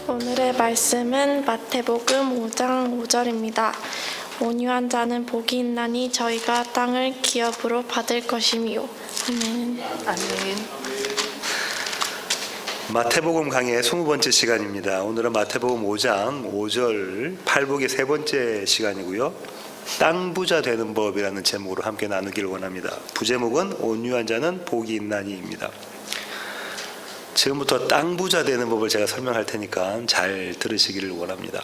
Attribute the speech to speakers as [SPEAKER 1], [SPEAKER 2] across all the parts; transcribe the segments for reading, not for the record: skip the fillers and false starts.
[SPEAKER 1] 오늘의 말씀은 마태복음 5장 5절입니다. 온유한 자는 복이 있나니 저희가 땅을 기업으로 받을 것이미요. 아멘.
[SPEAKER 2] 아멘.
[SPEAKER 3] 마태복음 강의 20번째 시간입니다. 오늘은 마태복음 5장 5절 8복의 세 번째 시간이고요. 땅 부자 되는 법이라는 제목으로 함께 나누기를 원합니다. 부제목은 온유한 자는 복이 있나니입니다. 지금부터 땅 부자 되는 법을 제가 설명할 테니까 잘 들으시기를 원합니다.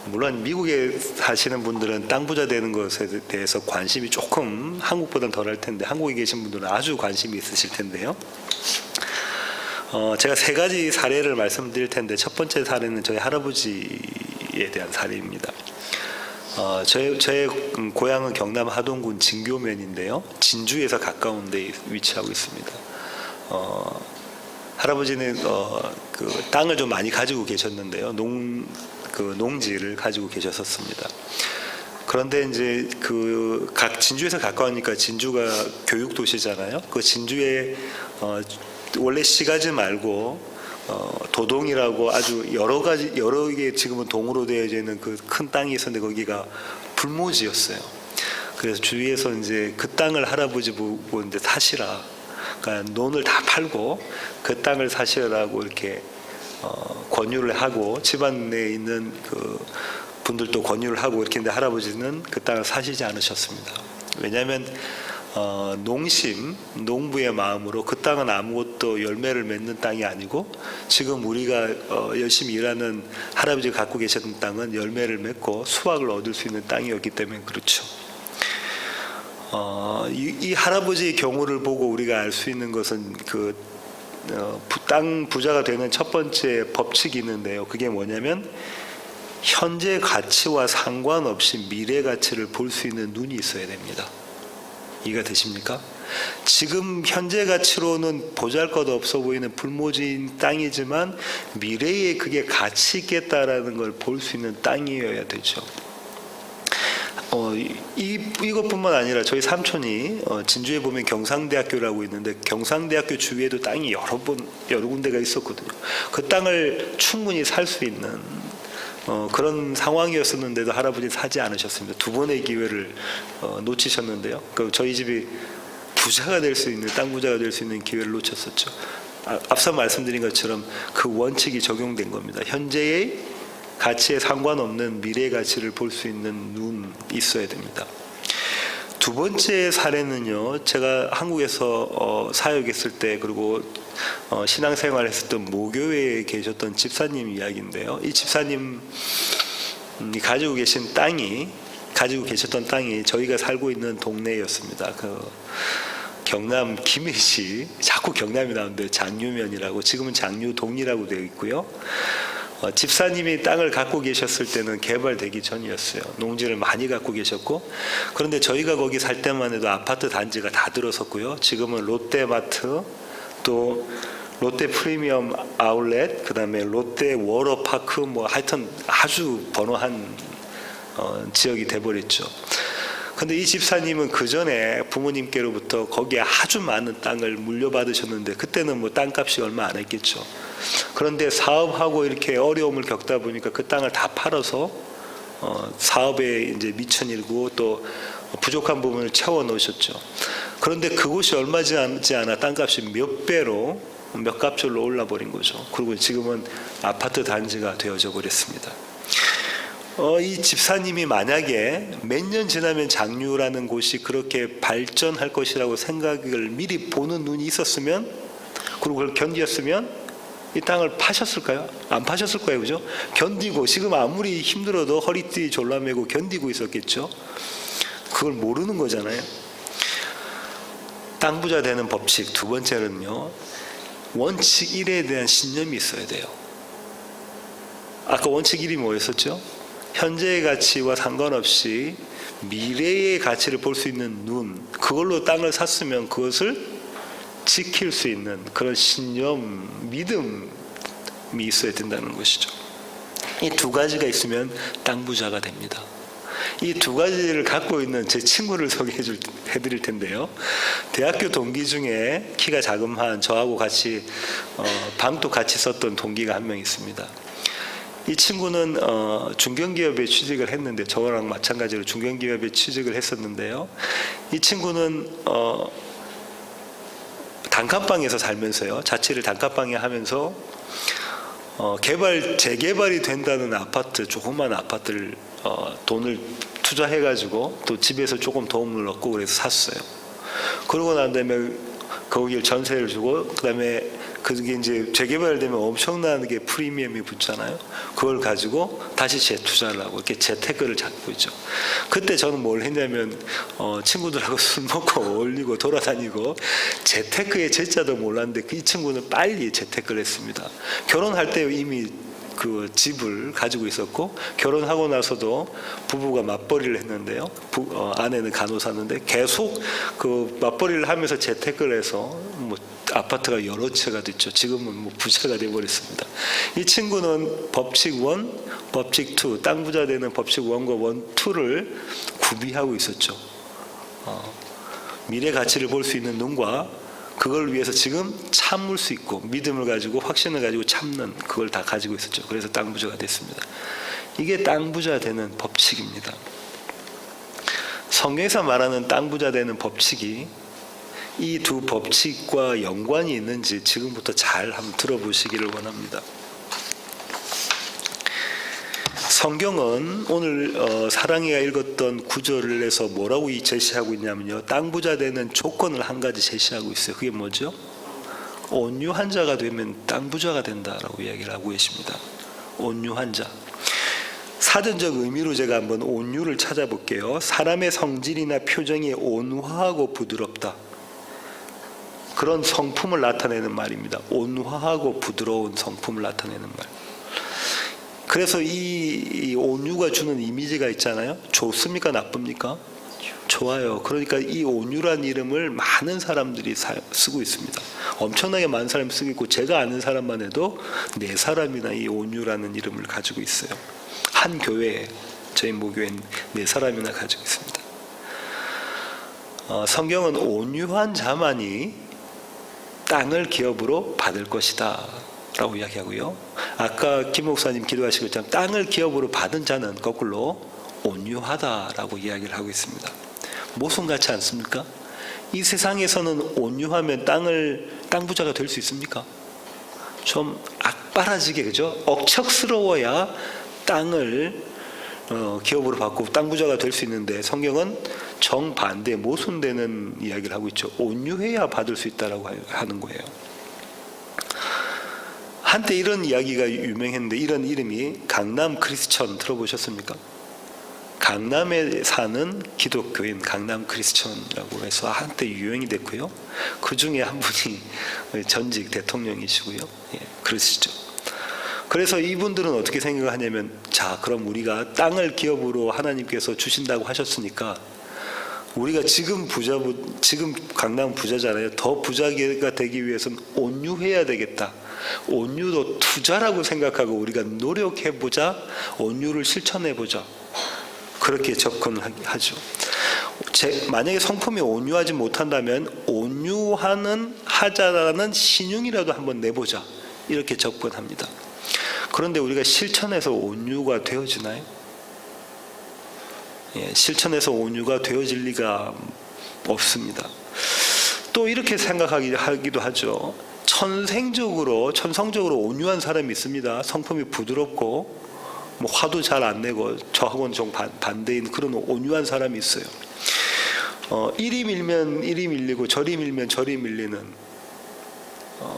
[SPEAKER 3] 물론 미국에 사시는 분들은 땅 부자 되는 것에 대해서 관심이 조금 한국보다는 덜할 텐데, 한국에 계신 분들은 아주 관심이 있으실 텐데요. 제가 세 가지 사례를 말씀드릴 텐데, 첫 번째 사례는 저희 할아버지에 대한 사례입니다. 저의 고향은 경남 하동군 진교면인데요, 진주에서 가까운 데 위치하고 있습니다. 할아버지는 그 땅을 좀 많이 가지고 계셨는데요, 농지를 가지고 계셨었습니다. 그런데 이제 진주에서 가까우니까, 진주가 교육 도시잖아요. 그 진주에 원래 시가지 말고 도동이라고 아주 여러 개 지금은 동으로 되어져 있는 그 큰 땅이 있었는데, 거기가 불모지였어요. 그래서 주위에서 이제 그 땅을 할아버지 보고 이제 사시라, 그러니까 논을 다 팔고 그 땅을 사시라고 이렇게 권유를 하고, 집안 내에 있는 그 분들도 권유를 하고 이렇게 했는데, 할아버지는 그 땅을 사시지 않으셨습니다. 왜냐하면 농부의 마음으로 그 땅은 아무것도 열매를 맺는 땅이 아니고, 지금 우리가 열심히 일하는 할아버지가 갖고 계셨던 땅은 열매를 맺고 수확을 얻을 수 있는 땅이었기 때문에 그렇죠. 이 할아버지의 경우를 보고 우리가 알 수 있는 것은 땅 부자가 되는 첫 번째 법칙이 있는데요. 그게 뭐냐면, 현재 가치와 상관없이 미래 가치를 볼 수 있는 눈이 있어야 됩니다. 이해가 되십니까? 지금 현재 가치로는 보잘것없어 보이는 불모지인 땅이지만 미래에 그게 가치 있겠다라는 걸 볼 수 있는 땅이어야 되죠. 이것뿐만 아니라 저희 삼촌이 진주에 보면 경상대학교라고 있는데, 경상대학교 주위에도 땅이 여러 군데가 있었거든요. 그 땅을 충분히 살 수 있는 그런 상황이었었는데도 할아버지는 사지 않으셨습니다. 두 번의 기회를 놓치셨는데요. 저희 집이 부자가 될 수 있는, 땅 부자가 될 수 있는 기회를 놓쳤었죠. 앞서 말씀드린 것처럼 그 원칙이 적용된 겁니다. 현재의 가치에 상관없는 미래의 가치를 볼 수 있는 눈이 있어야 됩니다. 두 번째 사례는요, 제가 한국에서 사역했을 때, 그리고 신앙생활을 했었던 모교회에 계셨던 집사님 이야기인데요. 이 집사님이 가지고 계셨던 땅이 저희가 살고 있는 동네였습니다. 경남 김해시, 자꾸 경남이 나오는데, 장유면이라고, 지금은 장유동이라고 되어 있고요. 집사님이 땅을 갖고 계셨을 때는 개발되기 전이었어요. 농지를 많이 갖고 계셨고, 그런데 저희가 거기 살 때만 해도 아파트 단지가 다 들어섰고요. 지금은 롯데마트, 또 롯데 프리미엄 아울렛, 그다음에 롯데 워터파크, 하여튼 아주 번화한 지역이 돼버렸죠. 근데 이 집사님은 그 전에 부모님께로부터 거기에 아주 많은 땅을 물려받으셨는데, 그때는 땅값이 얼마 안 했겠죠. 그런데 사업하고 이렇게 어려움을 겪다 보니까 그 땅을 다 팔아서 사업에 이제 미천일고 또 부족한 부분을 채워 넣으셨죠. 그런데 그곳이 얼마 지나지 않아 땅값이 몇 값절로 올라 버린 거죠. 그리고 지금은 아파트 단지가 되어져 버렸습니다. 이 집사님이 만약에 몇 년 지나면 장유라는 곳이 그렇게 발전할 것이라고 생각을 미리 보는 눈이 있었으면, 그리고 그걸 견디었으면 이 땅을 파셨을까요? 안 파셨을 거예요, 그죠? 견디고, 지금 아무리 힘들어도 허리띠 졸라매고 견디고 있었겠죠. 그걸 모르는 거잖아요. 땅 부자 되는 법칙 두 번째는요, 원칙 1에 대한 신념이 있어야 돼요. 아까 원칙 1이 뭐였었죠? 현재의 가치와 상관없이 미래의 가치를 볼 수 있는 눈, 그걸로 땅을 샀으면 그것을 지킬 수 있는 그런 신념, 믿음이 있어야 된다는 것이죠. 이 두 가지가 있으면 땅 부자가 됩니다. 이 두 가지를 갖고 있는 제 친구를 해드릴 텐데요. 대학교 동기 중에 키가 자그마한 저하고 같이 방도 같이 썼던 동기가 한 명 있습니다. 이 친구는 중견기업에 취직을 했는데 저랑 마찬가지로 중견기업에 취직을 했었는데요. 이 친구는 단칸방에서 살면서요. 자취를 단칸방에 하면서 재개발이 된다는 아파트, 조그만 아파트를 돈을 투자해가지고 또 집에서 조금 도움을 얻고 그래서 샀어요. 그러고 난 다음에 거기를 전세를 주고 그다음에 그게 이제 재개발되면 엄청나게 프리미엄이 붙잖아요. 그걸 가지고 다시 재투자를 하고 이렇게 재테크를 잡고 있죠. 그때 저는 뭘 했냐면 친구들하고 술 먹고 어울리고 돌아다니고 재테크의 재자도 몰랐는데 이 친구는 빨리 재테크를 했습니다. 결혼할 때 이미 그 집을 가지고 있었고 결혼하고 나서도 부부가 맞벌이를 했는데요. 아내는 간호사인데 계속 그 맞벌이를 하면서 재테크를 해서 뭐 아파트가 여러 채가 됐죠. 지금은 뭐 부자가 돼버렸습니다. 이 친구는 법칙 1, 법칙 2, 땅 부자 되는 법칙 1과 1, 2를 구비하고 있었죠. 미래 가치를 볼 수 있는 눈과 그걸 위해서 지금 참을 수 있고 믿음을 가지고 확신을 가지고 참는 그걸 다 가지고 있었죠. 그래서 땅 부자가 됐습니다. 이게 땅 부자 되는 법칙입니다. 성경에서 말하는 땅 부자 되는 법칙이 이 두 법칙과 연관이 있는지 지금부터 잘 한번 들어보시기를 원합니다. 성경은 오늘 사랑이가 읽었던 구절에서 뭐라고 제시하고 있냐면요. 땅 부자 되는 조건을 한 가지 제시하고 있어요. 그게 뭐죠? 온유한 자가 되면 땅 부자가 된다라고 이야기를 하고 계십니다. 온유한 자. 사전적 의미로 제가 한번 온유를 찾아볼게요. 사람의 성질이나 표정이 온화하고 부드럽다. 그런 성품을 나타내는 말입니다. 온화하고 부드러운 성품을 나타내는 말. 그래서 이 온유가 주는 이미지가 있잖아요. 좋습니까? 나쁩니까? 좋아요. 그러니까 이 온유란 이름을 많은 사람들이 쓰고 있습니다. 엄청나게 많은 사람이 쓰고 있고 제가 아는 사람만 해도 4사람이나 이 온유라는 이름을 가지고 있어요. 한 교회에 저희 모교엔 4사람이나 가지고 있습니다. 성경은 온유한 자만이 땅을 기업으로 받을 것이다 라고 이야기하고요. 아까 김 목사님 기도하시고 있잖아요. 땅을 기업으로 받은 자는 거꾸로 온유하다라고 이야기를 하고 있습니다. 모순 같지 않습니까? 이 세상에서는 온유하면 땅 부자가 될 수 있습니까? 좀 악바라지게 그죠? 억척스러워야 땅을 기업으로 받고 땅 부자가 될 수 있는데 성경은 정반대 모순되는 이야기를 하고 있죠. 온유해야 받을 수 있다라고 하는 거예요. 한때 이런 이야기가 유명했는데 이런 이름이 강남 크리스천 들어보셨습니까? 강남에 사는 기독교인 강남 크리스천이라고 해서 한때 유행이 됐고요. 그 중에 한 분이 전직 대통령이시고요. 그러시죠. 그래서 이분들은 어떻게 생각을 하냐면 자 그럼 우리가 땅을 기업으로 하나님께서 주신다고 하셨으니까 우리가 지금 강남 부자잖아요. 더 부자가 되기 위해서는 온유해야 되겠다. 온유도 투자라고 생각하고 우리가 노력해보자. 온유를 실천해보자. 그렇게 접근하죠. 만약에 성품이 온유하지 못한다면 하자라는 신용이라도 한번 내보자. 이렇게 접근합니다. 그런데 우리가 실천해서 온유가 되어지나요? 실천해서 온유가 되어질 리가 없습니다. 또 이렇게 생각하기도 하죠. 천성적으로 온유한 사람이 있습니다. 성품이 부드럽고 화도 잘 안 내고 저하고는 좀 반대인 그런 온유한 사람이 있어요. 이리 밀면 이리 밀리고 저리 밀면 저리 밀리는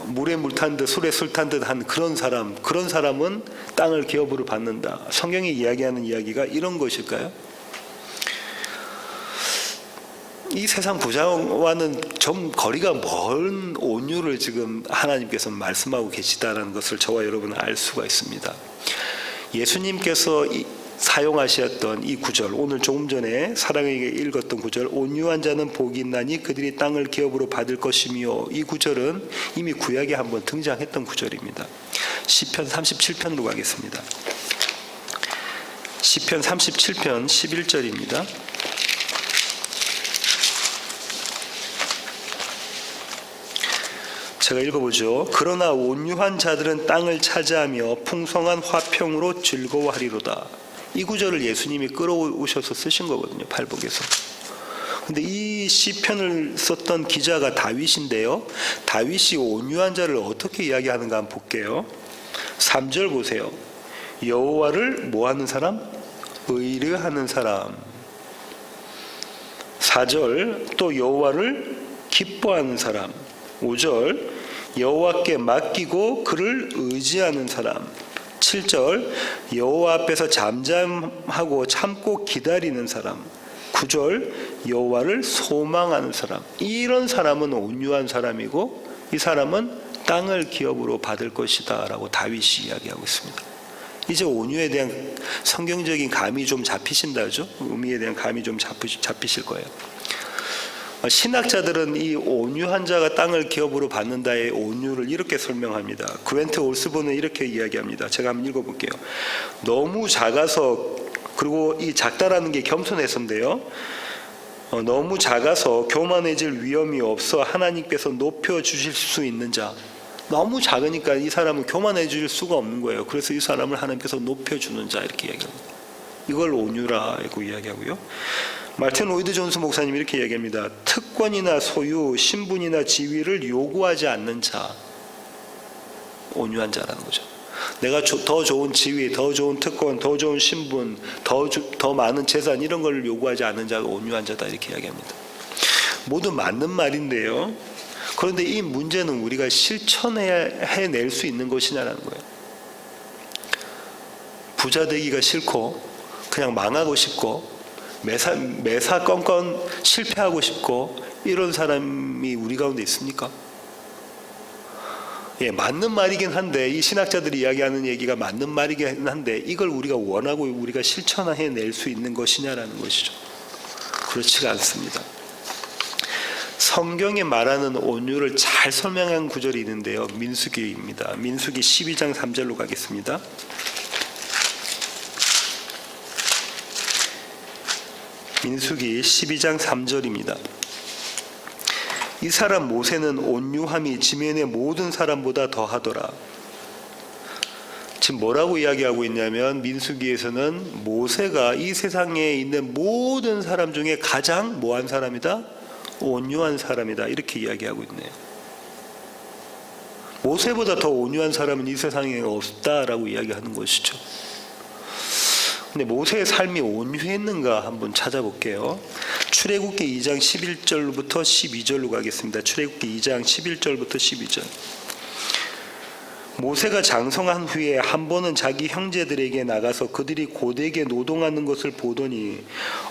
[SPEAKER 3] 물에 물 탄 듯 술에 술 탄 듯 한 그런 사람은 땅을 기업으로 받는다. 성경이 이야기하는 이야기가 이런 것일까요? 이 세상 부자와는 좀 거리가 먼 온유를 지금 하나님께서 말씀하고 계시다는 것을 저와 여러분은 알 수가 있습니다. 예수님께서 사용하셨던 이 구절, 오늘 조금 전에 사랑에게 읽었던 구절, 온유한 자는 복이 있나니 그들이 땅을 기업으로 받을 것이며, 이 구절은 이미 구약에 한번 등장했던 구절입니다. 시편 37편으로 가겠습니다. 시편 37편 11절입니다. 제가 읽어보죠. 그러나 온유한 자들은 땅을 차지하며 풍성한 화평으로 즐거워하리로다. 이 구절을 예수님이 끌어오셔서 쓰신 거거든요. 팔복에서. 근데 이 시편을 썼던 기자가 다윗인데요. 다윗이 온유한 자를 어떻게 이야기하는가 한번 볼게요. 3절 보세요. 여호와를 뭐하는 사람? 의뢰하는 사람. 4절 또 여호와를 기뻐하는 사람. 5절 여호와께 맡기고 그를 의지하는 사람. 7절 여호와 앞에서 잠잠하고 참고 기다리는 사람. 9절 여호와를 소망하는 사람. 이런 사람은 온유한 사람이고 이 사람은 땅을 기업으로 받을 것이다 라고 다윗이 이야기하고 있습니다. 이제 온유에 대한 성경적인 감이 좀 잡히신다죠? 의미에 대한 감이 좀 잡히실 거예요. 신학자들은 이 온유한 자가 땅을 기업으로 받는다의 온유를 이렇게 설명합니다. 그웬트 올스본은 이렇게 이야기합니다. 제가 한번 읽어볼게요. 너무 작아서, 그리고 이 작다라는 게 겸손해서인데요. 너무 작아서 교만해질 위험이 없어 하나님께서 높여주실 수 있는 자. 너무 작으니까 이 사람은 교만해질 수가 없는 거예요. 그래서 이 사람을 하나님께서 높여주는 자 이렇게 이야기합니다. 이걸 온유라고 이야기하고요. 말틴 로이드 존스 목사님이 이렇게 이야기합니다. 특권이나 소유, 신분이나 지위를 요구하지 않는 자, 온유한 자라는 거죠. 내가 더 좋은 지위, 더 좋은 특권, 더 좋은 신분, 더 많은 재산 이런 걸 요구하지 않는 자가 온유한 자다 이렇게 이야기합니다. 모두 맞는 말인데요. 그런데 이 문제는 우리가 실천해낼 수 있는 것이냐라는 거예요. 부자 되기가 싫고 그냥 망하고 싶고 매사 껌껌 실패하고 싶고 이런 사람이 우리 가운데 있습니까? 예, 맞는 말이긴 한데 이 신학자들이 이야기하는 얘기가 맞는 말이긴 한데 이걸 우리가 원하고 우리가 실천해낼 수 있는 것이냐라는 것이죠. 그렇지가 않습니다. 성경에 말하는 온유를 잘 설명한 구절이 있는데요. 민수기입니다. 민수기 12장 3절로 가겠습니다. 민수기 12장 3절입니다. 이 사람 모세는 온유함이 지면의 모든 사람보다 더하더라. 지금 뭐라고 이야기하고 있냐면 민수기에서는 모세가 이 세상에 있는 모든 사람 중에 가장 뭐한 사람이다? 온유한 사람이다. 이렇게 이야기하고 있네요. 모세보다 더 온유한 사람은 이 세상에 없다라고 이야기하는 것이죠. 근데 모세의 삶이 온유했는가 한번 찾아볼게요. 출애굽기 2장 11절부터 12절로 가겠습니다. 출애굽기 2장 11절부터 12절. 모세가 장성한 후에 한 번은 자기 형제들에게 나가서 그들이 고되게 노동하는 것을 보더니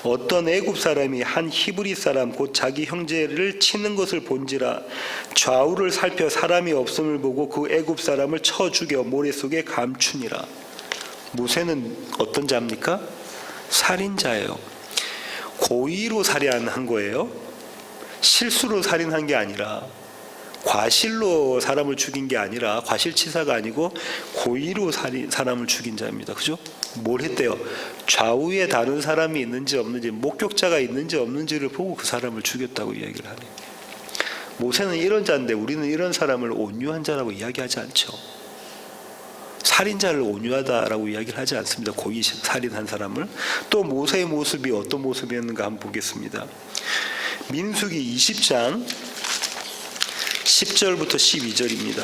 [SPEAKER 3] 어떤 애굽 사람이 한 히브리 사람 곧 자기 형제를 치는 것을 본지라 좌우를 살펴 사람이 없음을 보고 그 애굽 사람을 쳐 죽여 모래 속에 감추니라. 모세는 어떤 자입니까? 살인자예요. 고의로 살인한 거예요. 실수로 살인한 게 아니라 과실로 사람을 죽인 게 아니라 과실치사가 아니고 고의로 사람을 죽인 자입니다. 그죠? 뭘 했대요? 좌우에 다른 사람이 있는지 없는지 목격자가 있는지 없는지를 보고 그 사람을 죽였다고 이야기를 하네요. 모세는 이런 자인데 우리는 이런 사람을 온유한 자라고 이야기하지 않죠. 살인자를 온유하다라고 이야기를 하지 않습니다. 고의 살인한 사람을. 또 모세의 모습이 어떤 모습이었는가 한번 보겠습니다. 민수기 20장 10절부터 12절입니다.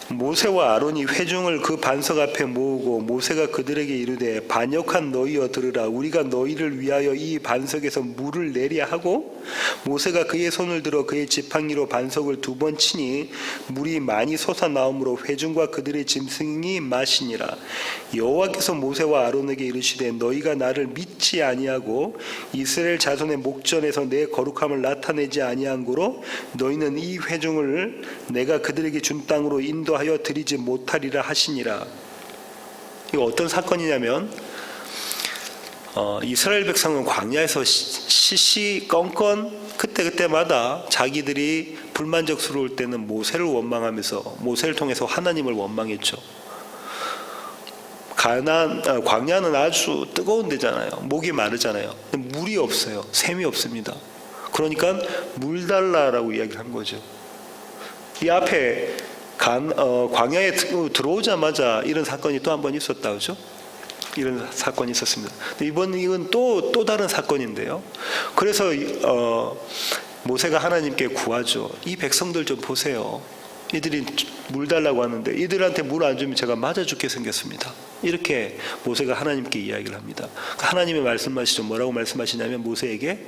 [SPEAKER 3] 모세와 아론이 회중을 그 반석 앞에 모으고 모세가 그들에게 이르되 반역한 너희여 들으라. 우리가 너희를 위하여 이 반석에서 물을 내리야 하고 모세가 그의 손을 들어 그의 지팡이로 반석을 2번 치니 물이 많이 솟아나오므로 회중과 그들의 짐승이 마시니라. 여호와께서 모세와 아론에게 이르시되 너희가 나를 믿지 아니하고 이스라엘 자손의 목전에서 내 거룩함을 나타내지 아니한 고로 너희는 이 회중을 내가 그들에게 준 땅으로 인도하여 드리지 못하리라 하시니라. 이거 어떤 사건이냐면 이스라엘 백성은 광야에서 시시건건 그때마다 자기들이 불만족스러울 때는 모세를 원망하면서 모세를 통해서 하나님을 원망했죠. 광야는 아주 뜨거운 데잖아요. 목이 마르잖아요. 근데 물이 없어요. 샘이 없습니다. 그러니까 물 달라라고 이야기를 한 거죠. 이 앞에 광야에 들어오자마자 이런 사건이 또 한 번 있었다, 그죠? 이런 사건이 있었습니다. 이건 또 다른 사건인데요. 그래서 모세가 하나님께 구하죠. 이 백성들 좀 보세요. 이들이 물 달라고 하는데 이들한테 물 안 주면 제가 맞아 죽게 생겼습니다. 이렇게 모세가 하나님께 이야기를 합니다. 하나님이 말씀하시죠. 뭐라고 말씀하시냐면 모세에게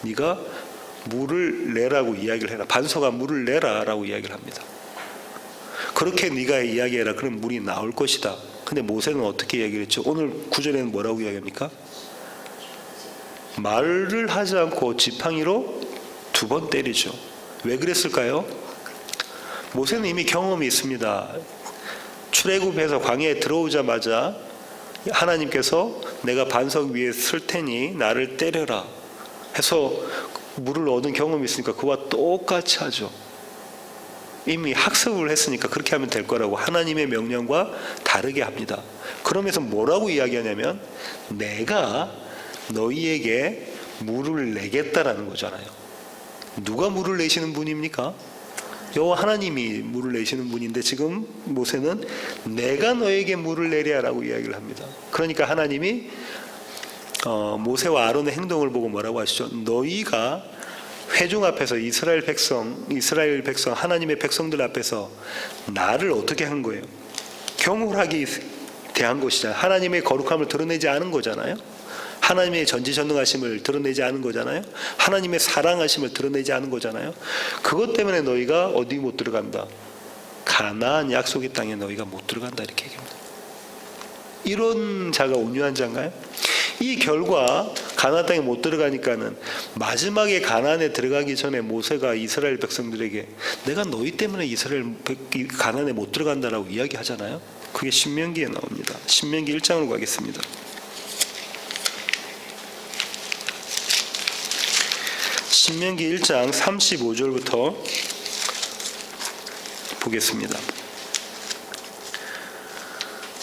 [SPEAKER 3] 네가 물을 내라고 이야기를 해라. 반석아 물을 내라라고 이야기를 합니다. 그렇게 네가 이야기해라. 그럼 물이 나올 것이다. 근데 모세는 어떻게 이야기를 했죠? 오늘 구절에는 뭐라고 이야기합니까? 말을 하지 않고 지팡이로 2번 때리죠. 왜 그랬을까요? 모세는 이미 경험이 있습니다. 출애굽해서 광야에 들어오자마자 하나님께서 내가 반석 위에 설 테니 나를 때려라 해서 물을 얻은 경험이 있으니까 그와 똑같이 하죠. 이미 학습을 했으니까 그렇게 하면 될 거라고 하나님의 명령과 다르게 합니다. 그러면서 뭐라고 이야기하냐면 내가 너희에게 물을 내겠다라는 거잖아요. 누가 물을 내시는 분입니까? 여호와 하나님이 물을 내시는 분인데 지금 모세는 내가 너에게 물을 내랴라고 이야기를 합니다. 그러니까 하나님이 모세와 아론의 행동을 보고 뭐라고 하시죠? 너희가 회중 앞에서 이스라엘 백성 하나님의 백성들 앞에서 나를 어떻게 한 거예요? 경홀하게 대한 것이잖아요. 하나님의 거룩함을 드러내지 않은 거잖아요. 하나님의 전지전능하심을 드러내지 않은 거잖아요. 하나님의 사랑하심을 드러내지 않은 거잖아요. 그것 때문에 너희가 어디 못 들어간다? 가나안 약속의 땅에 너희가 못 들어간다 이렇게 얘기합니다. 이런 자가 온유한 자인가요? 이 결과 가나안 땅에 못 들어가니까는 마지막에 가나안에 들어가기 전에 모세가 이스라엘 백성들에게 내가 너희 때문에 가나안에 못 들어간다라고 이야기하잖아요. 그게 신명기에 나옵니다. 신명기 1장으로 가겠습니다. 신명기 1장 35절부터 보겠습니다.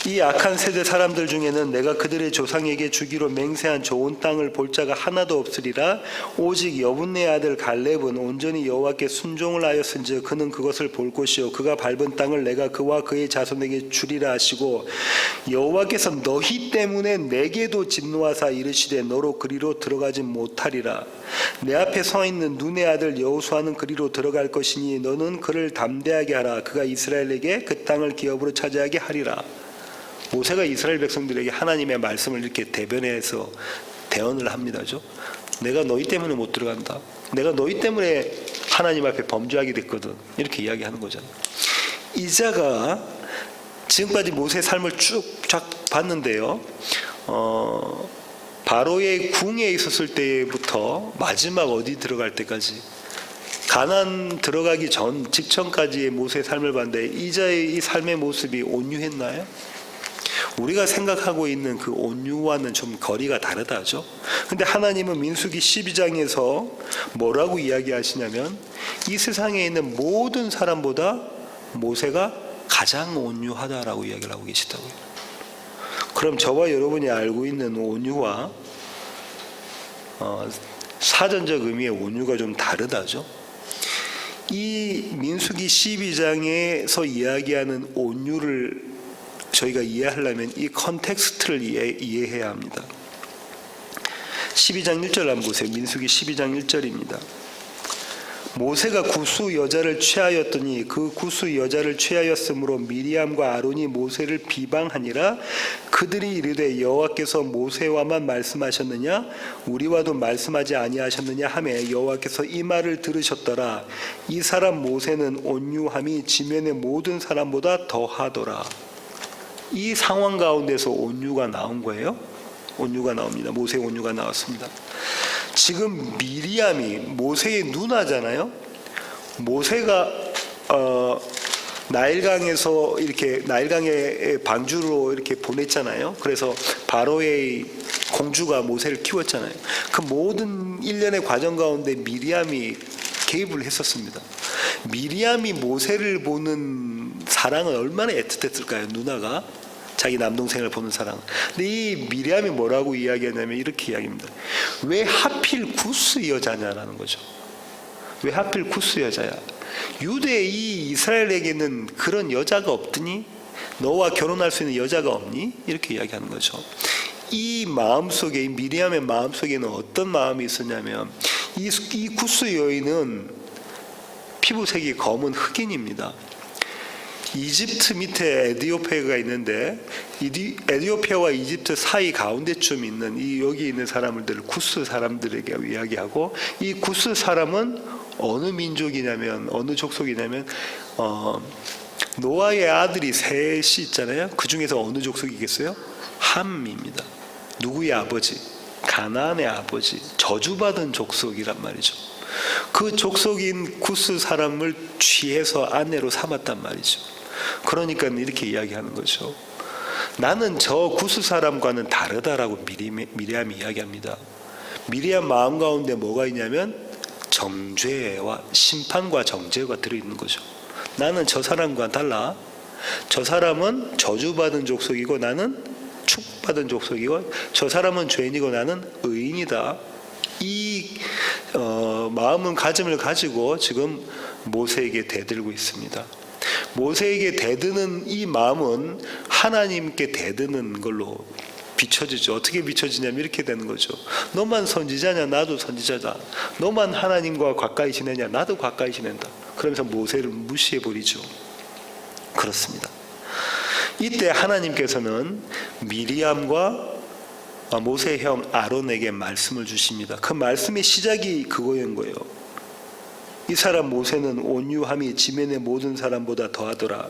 [SPEAKER 3] 이 악한 세대 사람들 중에는 내가 그들의 조상에게 주기로 맹세한 좋은 땅을 볼 자가 하나도 없으리라. 오직 여분네 아들 갈렙은 온전히 여호와께 순종을 하였은즉 그는 그것을 볼 것이요 그가 밟은 땅을 내가 그와 그의 자손에게 주리라 하시고 여호와께서 너희 때문에 내게도 진노하사 이르시되 너로 그리로 들어가지 못하리라. 내 앞에 서 있는 눈의 아들 여호수아는 그리로 들어갈 것이니 너는 그를 담대하게 하라. 그가 이스라엘에게 그 땅을 기업으로 차지하게 하리라. 모세가 이스라엘 백성들에게 하나님의 말씀을 이렇게 대변해서 대언을 합니다죠. 내가 너희 때문에 못 들어간다. 내가 너희 때문에 하나님 앞에 범죄하게 됐거든. 이렇게 이야기하는 거잖아요. 이 자가 지금까지 모세의 삶을 쭉 봤는데요. 바로의 궁에 있었을 때부터 마지막 어디 들어갈 때까지 가나안 들어가기 직전까지의 모세의 삶을 봤는데 이 자의 이 삶의 모습이 온유했나요? 우리가 생각하고 있는 그 온유와는 좀 거리가 다르다죠. 근데 하나님은 민수기 12장에서 뭐라고 이야기하시냐면 이 세상에 있는 모든 사람보다 모세가 가장 온유하다라고 이야기를 하고 계시다고요. 그럼 저와 여러분이 알고 있는 온유와 사전적 의미의 온유가 좀 다르다죠. 이 민수기 12장에서 이야기하는 온유를 저희가 이해하려면 이 컨텍스트를 이해해야 합니다. 12장 1절 한번 보세요. 민수기 12장 1절입니다. 모세가 구수 여자를 취하였더니 그 구수 여자를 취하였으므로 미리암과 아론이 모세를 비방하니라. 그들이 이르되 여호와께서 모세와만 말씀하셨느냐 우리와도 말씀하지 아니하셨느냐 하매 여호와께서 이 말을 들으셨더라. 이 사람 모세는 온유함이 지면의 모든 사람보다 더하더라. 이 상황 가운데서 온유가 나온 거예요. 온유가 나옵니다. 모세의 온유가 나왔습니다. 지금 미리암이 모세의 누나잖아요. 모세가 나일강에서 이렇게 나일강의 방주로 이렇게 보냈잖아요. 그래서 바로의 공주가 모세를 키웠잖아요. 그 모든 일련의 과정 가운데 미리암이 개입을 했었습니다. 미리암이 모세를 보는 사랑은 얼마나 애틋했을까요? 누나가 자기 남동생을 보는 사랑. 근데 이 미리암이 뭐라고 이야기하냐면 이렇게 이야기합니다. 왜 하필 구스 여자냐라는 거죠. 왜 하필 구스 여자야? 유대 이 이스라엘에게는 그런 여자가 없더니 너와 결혼할 수 있는 여자가 없니? 이렇게 이야기하는 거죠. 이 마음속에, 이 미리암의 마음속에는 어떤 마음이 있었냐면 이 구스 여인은 피부색이 검은 흑인입니다. 이집트 밑에 에디오피아가 있는데 에디오피아와 이집트 사이 가운데쯤 있는 이 여기 있는 사람들을 구스 사람들에게 이야기하고, 이 구스 사람은 어느 민족이냐면 어느 족속이냐면 노아의 아들이 셋이 있잖아요. 그 중에서 어느 족속이겠어요? 함입니다. 누구의 아버지? 가나안의 아버지. 저주받은 족속이란 말이죠. 그 족속인 구스 사람을 취해서 아내로 삼았단 말이죠. 그러니까 이렇게 이야기하는 거죠. 나는 저 구스 사람과는 다르다라고 미리암이 이야기합니다. 미리암 마음 가운데 뭐가 있냐면 정죄와 심판과 정죄가 들어있는 거죠. 나는 저 사람과 달라. 저 사람은 저주받은 족속이고 나는 축복받은 족속이고, 저 사람은 죄인이고 나는 의인이다. 이 마음을 가지고 지금 모세에게 대들고 있습니다. 모세에게 대드는 이 마음은 하나님께 대드는 걸로 비춰지죠. 어떻게 비춰지냐면 이렇게 되는 거죠. 너만 선지자냐? 나도 선지자다. 너만 하나님과 가까이 지내냐? 나도 가까이 지낸다. 그러면서 모세를 무시해버리죠. 그렇습니다. 이때 하나님께서는 미리암과 모세의 형 아론에게 말씀을 주십니다. 그 말씀의 시작이 그거인 거예요. 이 사람 모세는 온유함이 지면의 모든 사람보다 더하더라.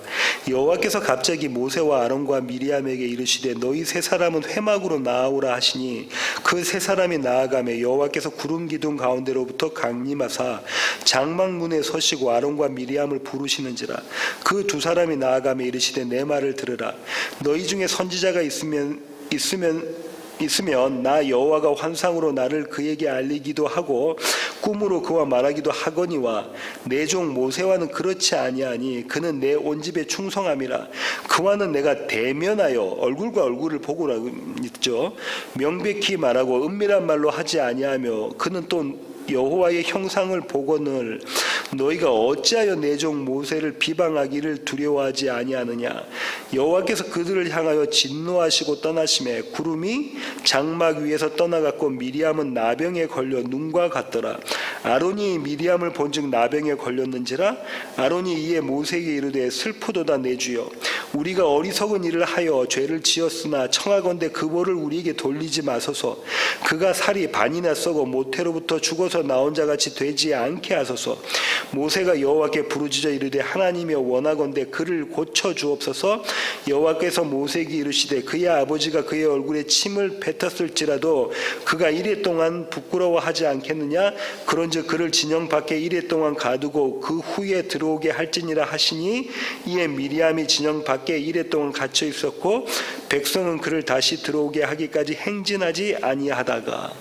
[SPEAKER 3] 여호와께서 갑자기 모세와 아론과 미리암에게 이르시되 너희 세 사람은 회막으로 나아오라 하시니 그 세 사람이 나아가매 여호와께서 구름 기둥 가운데로부터 강림하사 장막문에 서시고 아론과 미리암을 부르시는지라. 그 두 사람이 나아가매 이르시되 내 말을 들으라. 너희 중에 선지자가 있으면 나 여호와가 환상으로 나를 그에게 알리기도 하고 꿈으로 그와 말하기도 하거니와 내 종 모세와는 그렇지 아니하니 그는 내 온 집에 충성함이라. 그와는 내가 대면하여 얼굴과 얼굴을 보고라고 있죠. 명백히 말하고 은밀한 말로 하지 아니하며 그는 또 여호와의 형상을 보거늘 너희가 어찌하여 내 종 모세를 비방하기를 두려워하지 아니하느냐. 여호와께서 그들을 향하여 진노하시고 떠나심에 구름이 장막 위에서 떠나갔고 미리암은 나병에 걸려 눈과 같더라. 아론이 미리암을 본즉 나병에 걸렸는지라. 아론이 이에 모세에게 이르되 슬프도다 내 주여, 우리가 어리석은 일을 하여 죄를 지었으나 청하건대 그 벌을 우리에게 돌리지 마소서. 그가 살이 반이나 썩어 모태로부터 죽어서 나온 자같이 되지 않게 하소서. 모세가 여호와께 부르짖어 이르되 하나님이여 원하건대 그를 고쳐 주옵소서. 여호와께서 모세에게 이르시되 그의 아버지가 그의 얼굴에 침을 뱉었을지라도 그가 이레 동안 부끄러워하지 않겠느냐. 그런즉 그를 진영 밖에 이레 동안 가두고 그 후에 들어오게 할지니라 하시니 이에 미리암이 진영 밖에 이레 동안 갇혀 있었고 백성은 그를 다시 들어오게 하기까지 행진하지 아니하다가.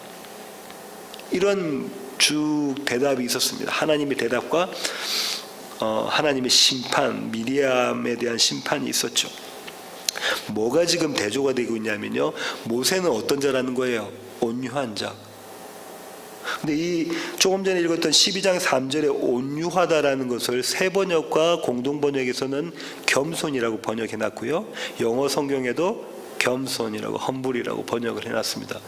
[SPEAKER 3] 이런 쭉 대답이 있었습니다. 하나님의 대답과 하나님의 심판, 미리암에 대한 심판이 있었죠. 뭐가 지금 대조가 되고 있냐면요, 모세는 어떤 자라는 거예요? 온유한 자. 근데 이 조금 전에 읽었던 12장 3절에 온유하다라는 것을 새 번역과 공동 번역에서는 겸손이라고 번역해놨고요, 영어 성경에도 겸손이라고 험불이라고 번역을 해놨습니다.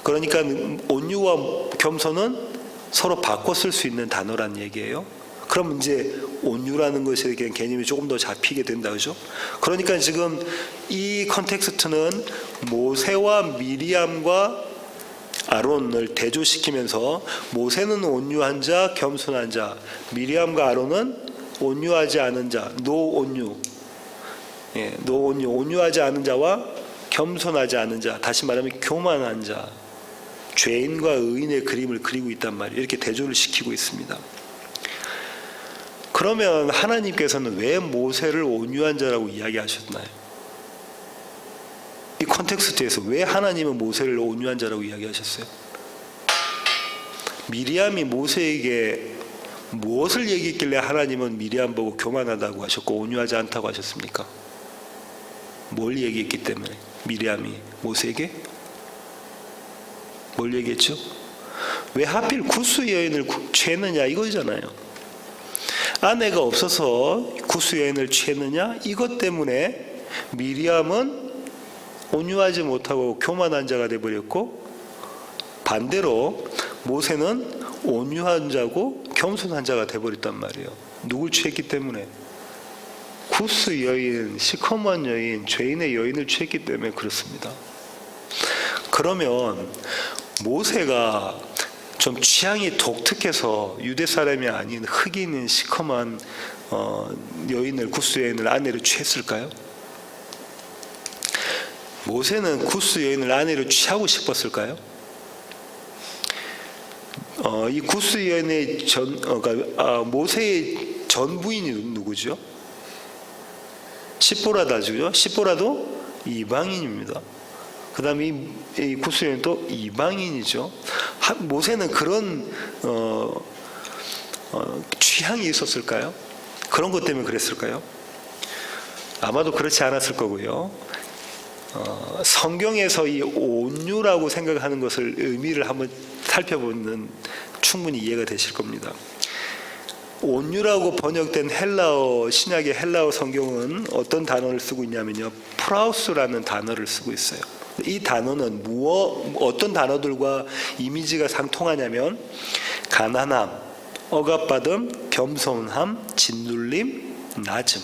[SPEAKER 3] 그러니까 온유와 겸손은 서로 바꿔 쓸 수 있는 단어란 얘기예요. 그럼 이제 온유라는 것에 대한 개념이 조금 더 잡히게 된다, 그죠? 그러니까 지금 이 컨텍스트는 모세와 미리암과 아론을 대조시키면서 모세는 온유한 자, 겸손한 자, 미리암과 아론은 온유하지 않은 자, 노온유, 노온유, 온유하지 않은 자와 겸손하지 않은 자, 다시 말하면 교만한 자, 죄인과 의인의 그림을 그리고 있단 말이에요. 이렇게 대조를 시키고 있습니다. 그러면 하나님께서는 왜 모세를 온유한 자라고 이야기하셨나요? 이 컨텍스트에서 왜 하나님은 모세를 온유한 자라고 이야기하셨어요? 미리암이 모세에게 무엇을 얘기했길래 하나님은 미리암 보고 교만하다고 하셨고 온유하지 않다고 하셨습니까? 뭘 얘기했기 때문에 미리암이 모세에게 뭘 얘기했죠? 왜 하필 구스 여인을 취했느냐 이거잖아요. 아내가 없어서 구스 여인을 취했느냐 이것 때문에 미리암은 온유하지 못하고 교만한 자가 되어버렸고, 반대로 모세는 온유한 자고 겸손한 자가 되어버렸단 말이에요. 누굴 취했기 때문에? 구스 여인, 시커먼 여인, 죄인의 여인을 취했기 때문에 그렇습니다. 그러면 모세가 좀 취향이 독특해서 유대 사람이 아닌 흑인인 시커먼 여인을, 구스 여인을 아내로 취했을까요? 모세는 구스 여인을 아내로 취하고 싶었을까요? 이 구스 여인의 모세의 전 부인이 누구죠? 시보라다죠. 시보라도 이방인입니다. 그 다음에 이 구스 여인도 이방인이죠. 모세는 그런 취향이 있었을까요? 그런 것 때문에 그랬을까요? 아마도 그렇지 않았을 거고요. 성경에서 이 온유라고 생각하는 것을 의미를 한번 살펴보면 충분히 이해가 되실 겁니다. 온유라고 번역된 헬라어, 신약의 헬라어 성경은 어떤 단어를 쓰고 있냐면요, 프라우스라는 단어를 쓰고 있어요. 이 단어는 어떤 단어들과 이미지가 상통하냐면 가난함, 억압받음, 겸손함, 짓눌림, 낮음.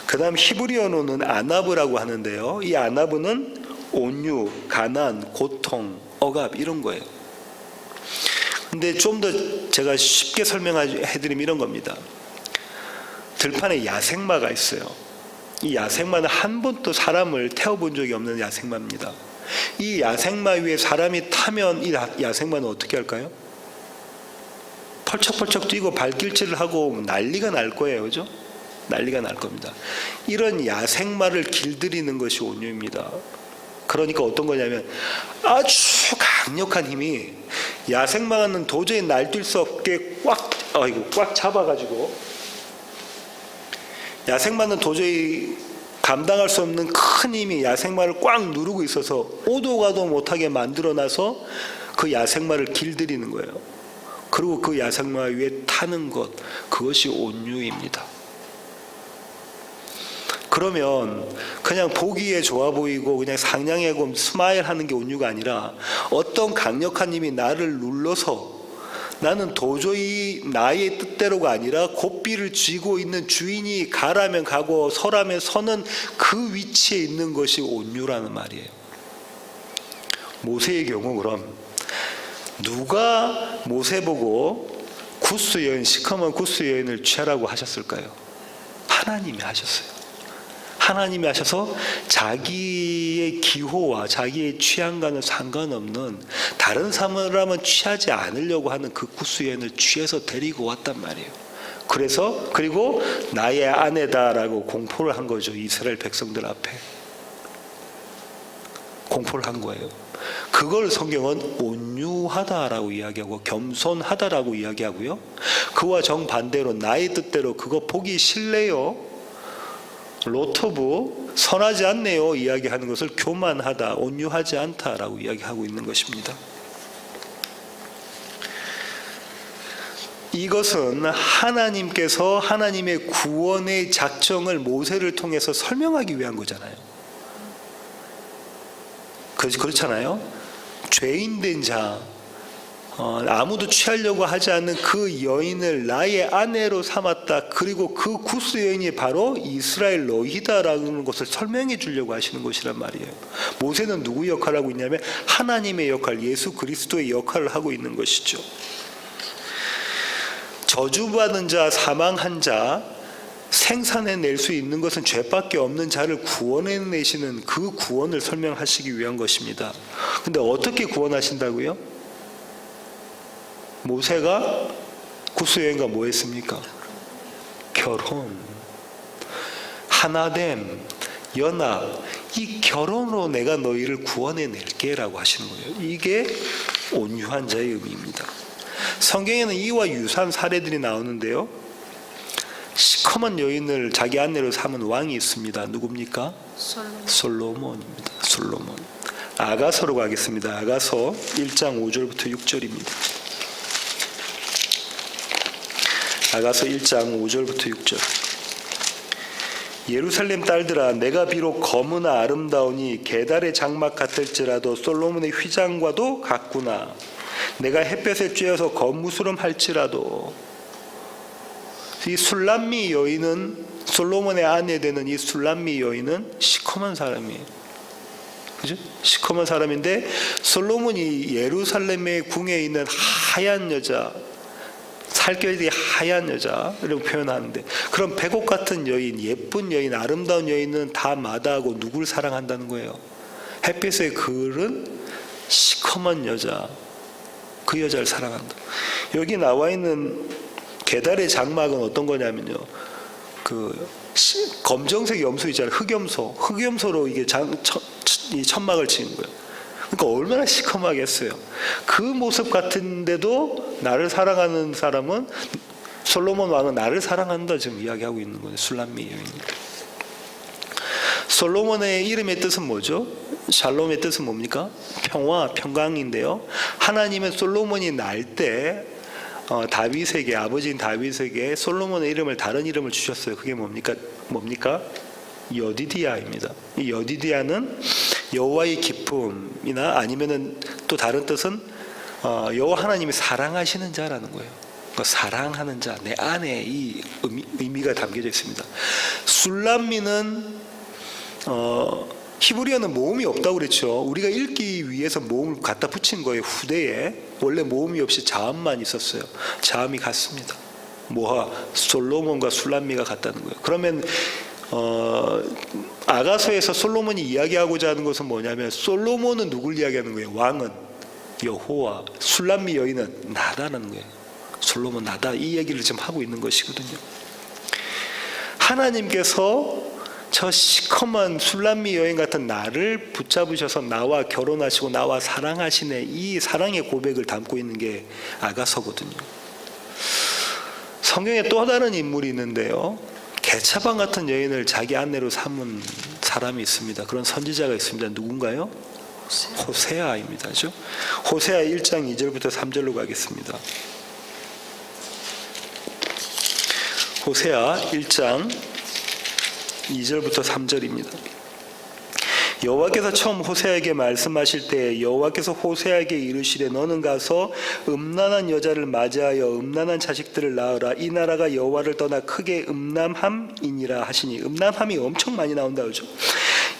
[SPEAKER 3] 그 다음 히브리어로는 아나브라고 하는데요, 이 아나브는 온유, 가난, 고통, 억압 이런 거예요. 근데 좀 더 제가 쉽게 설명해드리면 이런 겁니다. 들판에 야생마가 있어요. 이 야생마는 한 번도 사람을 태워본 적이 없는 야생마입니다. 이 야생마 위에 사람이 타면 이 야생마는 어떻게 할까요? 펄쩍펄쩍 뛰고 발길질을 하고 난리가 날 거예요. 그죠? 난리가 날 겁니다. 이런 야생마를 길들이는 것이 온유입니다. 그러니까 어떤 거냐면 아주 강력한 힘이 야생마는 도저히 날뛸 수 없게 꽉 잡아가지고, 야생마는 도저히 감당할 수 없는 큰 힘이 야생마를 꽉 누르고 있어서 오도 가도 못하게 만들어놔서 그 야생마를 길들이는 거예요. 그리고 그 야생마 위에 타는 것, 그것이 온유입니다. 그러면 그냥 보기에 좋아 보이고 그냥 상냥하고 스마일 하는 게 온유가 아니라, 어떤 강력한 힘이 나를 눌러서 나는 도저히 나의 뜻대로가 아니라 고삐를 쥐고 있는 주인이 가라면 가고 서라면 서는 그 위치에 있는 것이 온유라는 말이에요. 모세의 경우 그럼 누가 모세 보고 구스 여인, 시커먼 구스 여인을 취하라고 하셨을까요? 하나님이 하셨어요. 하나님이 하셔서 자기의 기호와 자기의 취향과는 상관없는 다른 사람은 취하지 않으려고 하는 그 구스 여인을 취해서 데리고 왔단 말이에요. 그리고 나의 아내다라고 공포를 한 거죠. 이스라엘 백성들 앞에 공포를 한 거예요. 그걸 성경은 온유하다라고 이야기하고 겸손하다라고 이야기하고요, 그와 정반대로 나의 뜻대로 그거 보기 싫네요, 로터브 선하지 않네요 이야기하는 것을 교만하다, 온유하지 않다라고 이야기하고 있는 것입니다. 이것은 하나님께서 하나님의 구원의 작정을 모세를 통해서 설명하기 위한 거잖아요. 그렇잖아요. 죄인 된 자, 아무도 취하려고 하지 않는 그 여인을 나의 아내로 삼았다. 그리고 그 구스 여인이 바로 이스라엘 너희다라는 것을 설명해 주려고 하시는 것이란 말이에요. 모세는 누구 역할을 하고 있냐면 하나님의 역할, 예수 그리스도의 역할을 하고 있는 것이죠. 저주받은 자, 사망한 자, 생산해낼 수 있는 것은 죄밖에 없는 자를 구원해내시는 그 구원을 설명하시기 위한 것입니다. 근데 어떻게 구원하신다고요? 모세가 구스 여인과 뭐 했습니까? 결혼, 하나됨, 연합, 이 결혼으로 내가 너희를 구원해낼게 라고 하시는 거예요. 이게 온유한 자의 의미입니다. 성경에는 이와 유사한 사례들이 나오는데요. 시커먼 여인을 자기 아내로 삼은 왕이 있습니다. 누굽니까? 솔로몬입니다. 솔로몬. 아가서로 가겠습니다. 아가서 1장 5절부터 6절입니다. 아가서 1장 5절부터 6절. 예루살렘 딸들아, 내가 비록 검으나 아름다우니 게달의 장막 같을지라도 솔로몬의 휘장과도 같구나. 내가 햇볕에 쬐어서 겉무스름할지라도. 이 술람미 여인은, 솔로몬의 아내 되는 이 술람미 여인은 시커먼 사람이에요. 그죠? 시커먼 사람인데 솔로몬이 예루살렘의 궁에 있는 하얀 여자, 살결이 하얀 여자라고 표현하는데, 그런 백옥 같은 여인, 예쁜 여인, 아름다운 여인은 다 마다하고 누굴 사랑한다는 거예요? 햇빛에 그을은 시커먼 여자, 그 여자를 사랑한다. 여기 나와 있는 게달의 장막은 어떤 거냐면요, 그 검정색 염소 있잖아요. 흑염소로 이게 이 천막을 치는 거예요. 그러니까 얼마나 시커멓겠어요. 그 모습 같은데도 나를 사랑하는 사람은, 솔로몬 왕은 나를 사랑한다 지금 이야기하고 있는 거예요. 술람미 여인. 솔로몬의 이름의 뜻은 뭐죠? 샬롬의 뜻은 뭡니까? 평화, 평강인데요. 하나님은 솔로몬이 날 때 다윗에게, 아버지인 다윗에게 솔로몬의 이름을, 다른 이름을 주셨어요. 그게 뭡니까? 여디디아입니다. 이 여디디아는 여호와의 기쁨이나 아니면은 또 다른 뜻은 여호와 하나님이 사랑하시는 자라는 거예요. 그러니까 사랑하는 자, 내 안에 이 의미가 담겨져 있습니다. 술람미는 히브리어는 모음이 없다고 그랬죠. 우리가 읽기 위해서 모음을 갖다 붙인 거예요. 후대에 원래 모음이 없이 자음만 있었어요. 자음이 같습니다. 솔로몬과 술람미가 같다는 거예요. 그러면 아가서에서 솔로몬이 이야기하고자 하는 것은 뭐냐면, 솔로몬은 누굴 이야기하는 거예요? 왕은 여호와, 술람미 여인은 나다라는 거예요. 솔로몬 나다, 이 얘기를 지금 하고 있는 것이거든요. 하나님께서 저 시커먼 술람미 여인 같은 나를 붙잡으셔서 나와 결혼하시고 나와 사랑하시네, 이 사랑의 고백을 담고 있는 게 아가서거든요. 성경에 또 다른 인물이 있는데요, 개차방 같은 여인을 자기 아내로 삼은 사람이 있습니다. 그런 선지자가 있습니다. 누군가요? 호세아입니다. 그렇죠? 호세아 1장 2절부터 3절로 가겠습니다. 호세아 1장 2절부터 3절입니다. 여호와께서 처음 호세아에게 말씀하실 때 여호와께서 호세아에게 이르시되, 너는 가서 음란한 여자를 맞이하여 음란한 자식들을 낳으라. 이 나라가 여호와를 떠나 크게 음란함이니라 하시니. 음란함이 엄청 많이 나온다 그러죠.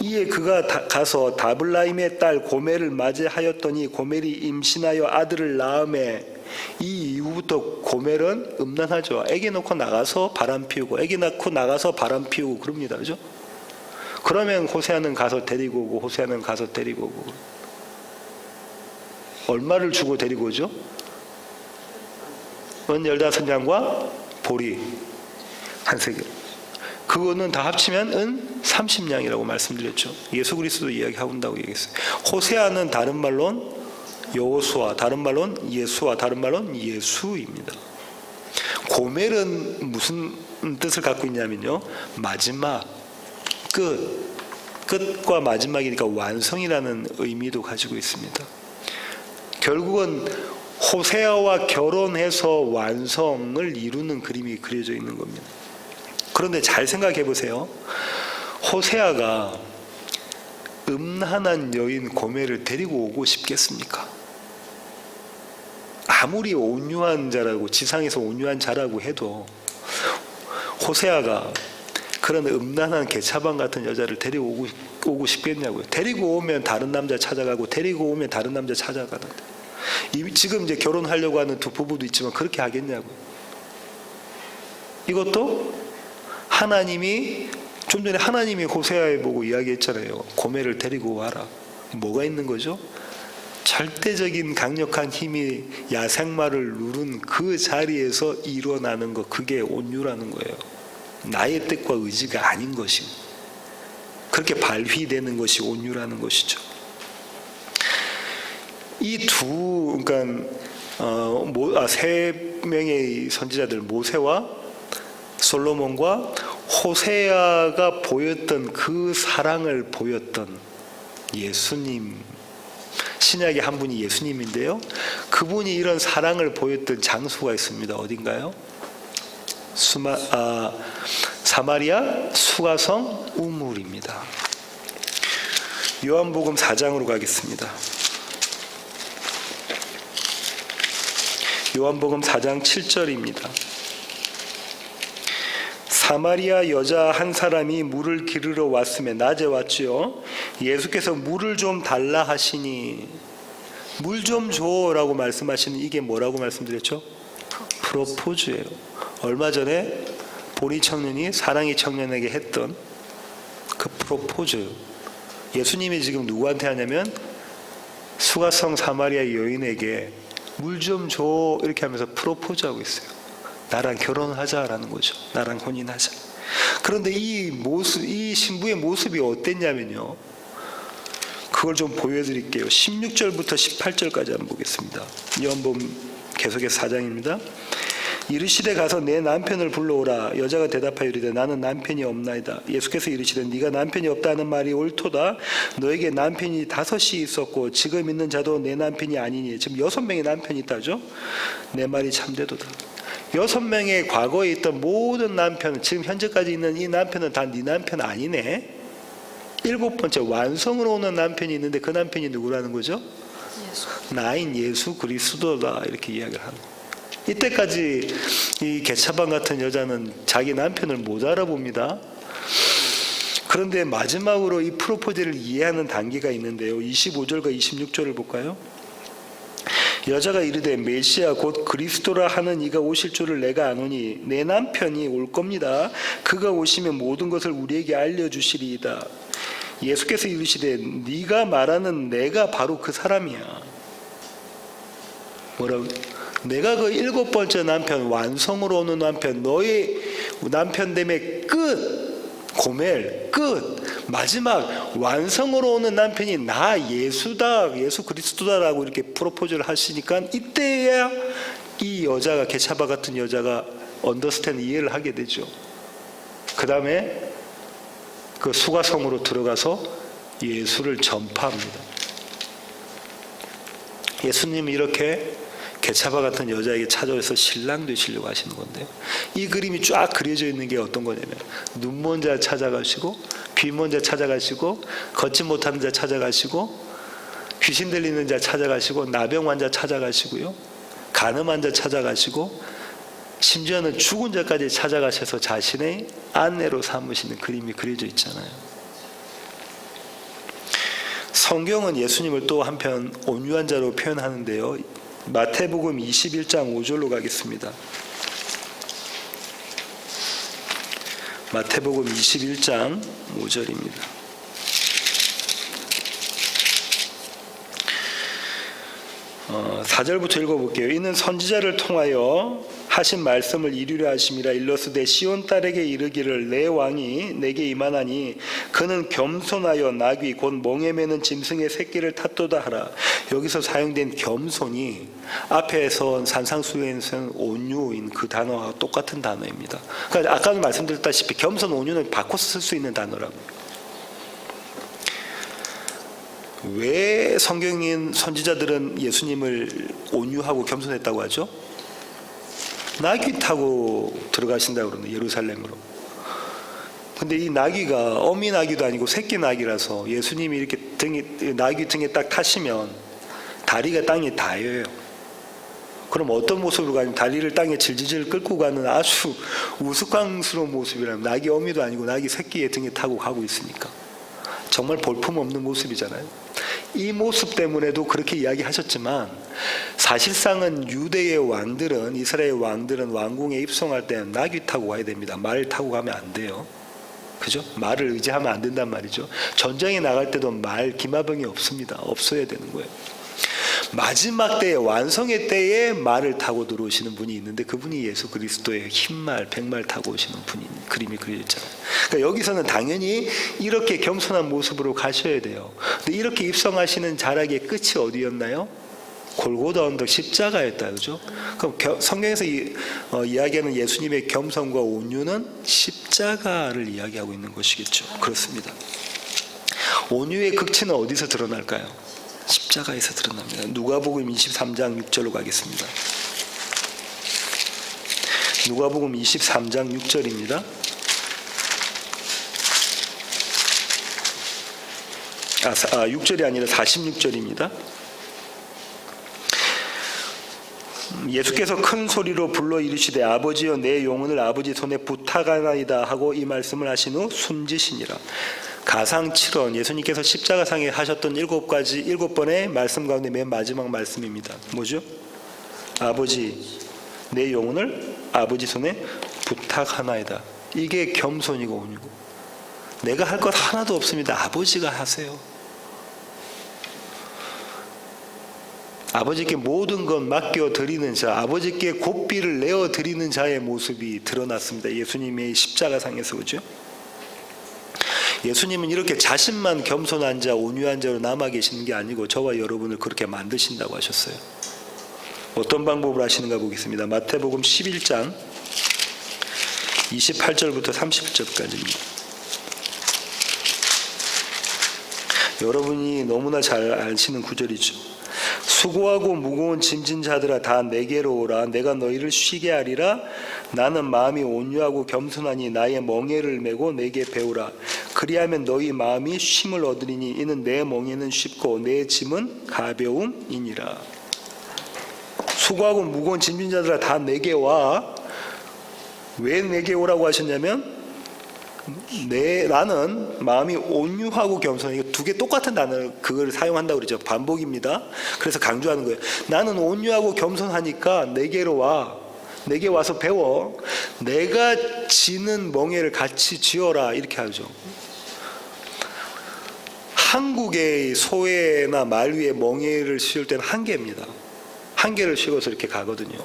[SPEAKER 3] 이에 그가 가서 다블라임의 딸 고멜을 맞이하였더니 고멜이 임신하여 아들을 낳음에, 이 이후부터 고멜은 음란하죠. 아기 낳고 나가서 바람 피우고, 아기 낳고 나가서 바람 피우고 그럽니다. 그죠? 그러면 호세아는 가서 데리고 오고, 호세아는 가서 데리고 오고. 얼마를 주고 데리고 오죠? 은 15냥과 보리 한 세겔. 그거는 다 합치면 은 30냥이라고 말씀드렸죠. 예수 그리스도 이야기하고 온다고 얘기했어요. 호세아는 다른 말로는 여호수아, 다른 말로는 예수아, 다른 말로는 예수입니다. 고멜은 무슨 뜻을 갖고 있냐면요, 마지막, 끝과 마지막이니까 완성이라는 의미도 가지고 있습니다. 결국은 호세아와 결혼해서 완성을 이루는 그림이 그려져 있는 겁니다. 그런데 잘 생각해 보세요. 호세아가 음란한 여인 고멜을 데리고 오고 싶겠습니까? 아무리 온유한 자라고, 지상에서 온유한 자라고 해도 호세아가 그런 음란한 개차방 같은 여자를 데리고 오고 싶겠냐고요. 데리고 오면 다른 남자 찾아가고, 데리고 오면 다른 남자 찾아가는데, 지금 이제 결혼하려고 하는 두 부부도 있지만 그렇게 하겠냐고요. 이것도 하나님이, 좀 전에 하나님이 호세아에 보고 이야기했잖아요. 고멜을 데리고 와라. 뭐가 있는 거죠? 절대적인 강력한 힘이 야생마를 누른 그 자리에서 일어나는 것, 그게 온유라는 거예요. 나의 뜻과 의지가 아닌 것이. 그렇게 발휘되는 것이 온유라는 것이죠. 세 명의 선지자들, 모세와 솔로몬과 호세아가 보였던 그 사랑을 보였던 예수님, 신약의 한 분이 예수님인데요, 그분이 이런 사랑을 보였던 장소가 있습니다. 어딘가요? 사마리아 수가성 우물입니다. 요한복음 4장으로 가겠습니다. 요한복음 4장 7절입니다. 사마리아 여자 한 사람이 물을 기르러 왔으면, 낮에 왔지요. 예수께서 물을 좀 달라 하시니, 물 좀 줘라고 말씀하시는, 이게 뭐라고 말씀드렸죠? 프로포즈예요. 얼마 전에 보리 청년이 사랑이 청년에게 했던 그 프로포즈. 예수님이 지금 누구한테 하냐면 수가성 사마리아 여인에게 물 좀 줘 이렇게 하면서 프로포즈하고 있어요. 나랑 결혼하자라는 거죠. 나랑 혼인하자. 그런데 이 신부의 모습이 어땠냐면요, 그걸 좀 보여드릴게요. 16절부터 18절까지 한번 보겠습니다. 요한복음 계속해서 4장입니다. 이르시되 가서 내 남편을 불러오라. 여자가 대답하여 이르되 나는 남편이 없나이다. 예수께서 이르시되 네가 남편이 없다는 말이 옳도다. 너에게 남편이 5이 있었고 지금 있는 자도 내 남편이 아니니. 지금 6명의 남편이 있다죠. 내 말이 참되도다. 6명의 과거에 있던 모든 남편, 지금 현재까지 있는 이 남편은 다 네 남편 아니네. 7번째 완성으로 오는 남편이 있는데 그 남편이 누구라는 거죠? 나인 예수 그리스도다, 이렇게 이야기를 하는 거예요. 이때까지 이 개차반 같은 여자는 자기 남편을 못 알아봅니다. 그런데 마지막으로 이 프로포즈를 이해하는 단계가 있는데요. 25절과 26절을 볼까요? 여자가 이르되 메시아 곧 그리스도라 하는 이가 오실 줄을 내가 아노니 내 남편이 올 겁니다. 그가 오시면 모든 것을 우리에게 알려주시리이다. 예수께서 이르시되 네가 말하는 내가 바로 그 사람이야. 뭐라고? 내가 그 7번째 남편, 완성으로 오는 남편, 너의 남편됨의 끝, 고멜, 끝, 마지막 완성으로 오는 남편이 나 예수다, 예수 그리스도다라고 이렇게 프로포즈를 하시니까 이때야 이 여자가, 개차바 같은 여자가 언더스탠드, 이해를 하게 되죠. 그 다음에 그 수가성으로 들어가서 예수를 전파합니다. 예수님이 이렇게 개차바 같은 여자에게 찾아와서 신랑 되시려고 하시는 건데, 이 그림이 쫙 그려져 있는 게 어떤 거냐면 눈 먼 자 찾아가시고, 귀 먼 자 찾아가시고, 걷지 못하는 자 찾아가시고, 귀신 들리는 자 찾아가시고, 나병 환자 찾아가시고요, 간음한 자 찾아가시고, 심지어는 죽은 자까지 찾아가셔서 자신의 아내로 삼으시는 그림이 그려져 있잖아요. 성경은 예수님을 또 한편 온유한 자로 표현하는데요. 마태복음 21장 5절로 가겠습니다. 마태복음 21장 5절입니다. 어, 4절부터 읽어볼게요. 이는 선지자를 통하여 하신 말씀을 이루려 하심이라. 일러스되 시온 딸에게 이르기를 내 왕이 내게 임하나니 그는 겸손하여 나귀 곧 멍에 매는 짐승의 새끼를 탔도다 하라. 여기서 사용된 겸손이 앞에서 산상수훈에서는 온유인 그 단어와 똑같은 단어입니다. 그러니까 아까도 말씀드렸다시피 겸손, 온유는 바꿔서 쓸 수 있는 단어라고요. 왜 성경인 선지자들은 예수님을 온유하고 겸손했다고 하죠? 나귀 타고 들어가신다고 그러는데, 예루살렘으로. 근데 이 나귀가 어미 나귀도 아니고 새끼 나귀라서 예수님이 이렇게 나귀 등에 딱 타시면 다리가 땅에 닿여요. 그럼 어떤 모습으로 가냐면 다리를 땅에 질질질 끌고 가는 아주 우스꽝스러운 모습이라면, 나귀 어미도 아니고 나귀 새끼의 등에 타고 가고 있으니까 정말 볼품없는 모습이잖아요. 이 모습 때문에도 그렇게 이야기하셨지만, 사실상은 유대의 왕들은, 이스라엘 왕들은 왕궁에 입성할 때 나귀 타고 가야 됩니다. 말 타고 가면 안 돼요. 그죠? 말을 의지하면 안 된단 말이죠. 전쟁에 나갈 때도 말, 기마병이 없습니다. 없어야 되는 거예요. 마지막 때에 완성의 때에 말을 타고 들어오시는 분이 있는데 그분이 예수 그리스도의 흰말 백말 타고 오시는 분이 그림이 그려졌잖아요. 그러니까 여기서는 당연히 이렇게 겸손한 모습으로 가셔야 돼요. 근데 이렇게 입성하시는 자락의 끝이 어디였나요? 골고다 언덕 십자가였다, 그죠? 그럼 성경에서 이야기하는 예수님의 겸손과 온유는 십자가를 이야기하고 있는 것이겠죠. 그렇습니다. 온유의 극치는 어디서 드러날까요? 십자가에서 드러납니다. 누가복음 23장 6절로 가겠습니다. 누가복음 23장 6절입니다. 6절이 아니라 46절입니다. 예수께서 큰 소리로 불러 이르시되 아버지여 내 영혼을 아버지 손에 부탁하나이다 하고 이 말씀을 하신 후 숨지시니라. 가상 7원 예수님께서 십자가상에 하셨던 7번의 말씀 가운데 맨 마지막 말씀입니다. 뭐죠? 아버지 내 영혼을 아버지 손에 부탁하나이다. 이게 겸손이고 온유고 내가 할 것 하나도 없습니다. 아버지가 하세요. 아버지께 모든 것 맡겨드리는 자, 아버지께 고삐를 내어드리는 자의 모습이 드러났습니다. 예수님의 십자가상에서, 그죠? 예수님은 이렇게 자신만 겸손한 자, 온유한 자로 남아 계시는 게 아니고 저와 여러분을 그렇게 만드신다고 하셨어요. 어떤 방법을 하시는가 보겠습니다. 마태복음 11장 28절부터 30절까지입니다. 여러분이 너무나 잘 아시는 구절이죠. 수고하고 무거운 짐진 자들아 다 내게로 오라. 내가 너희를 쉬게 하리라. 나는 마음이 온유하고 겸손하니 나의 멍에를 메고 내게 배우라. 그리하면 너희 마음이 쉼을 얻으리니 이는 내 멍에는 쉽고 내 짐은 가벼움이니라. 수고하고 무거운 짐진 자들아 다 내게 와. 왜 내게 오라고 하셨냐면 나는 마음이 온유하고 겸손해. 이거 두 개 똑같은 단어 그걸 사용한다고 그러죠. 반복입니다. 그래서 강조하는 거예요. 나는 온유하고 겸손하니까 내게로 와. 내게 와서 배워. 내가 지는 멍에를 같이 지어라. 이렇게 하죠. 한국의 소에나 말 위에 멍에를 씌울 때는 한 개입니다. 한 개를 씌워서 이렇게 가거든요.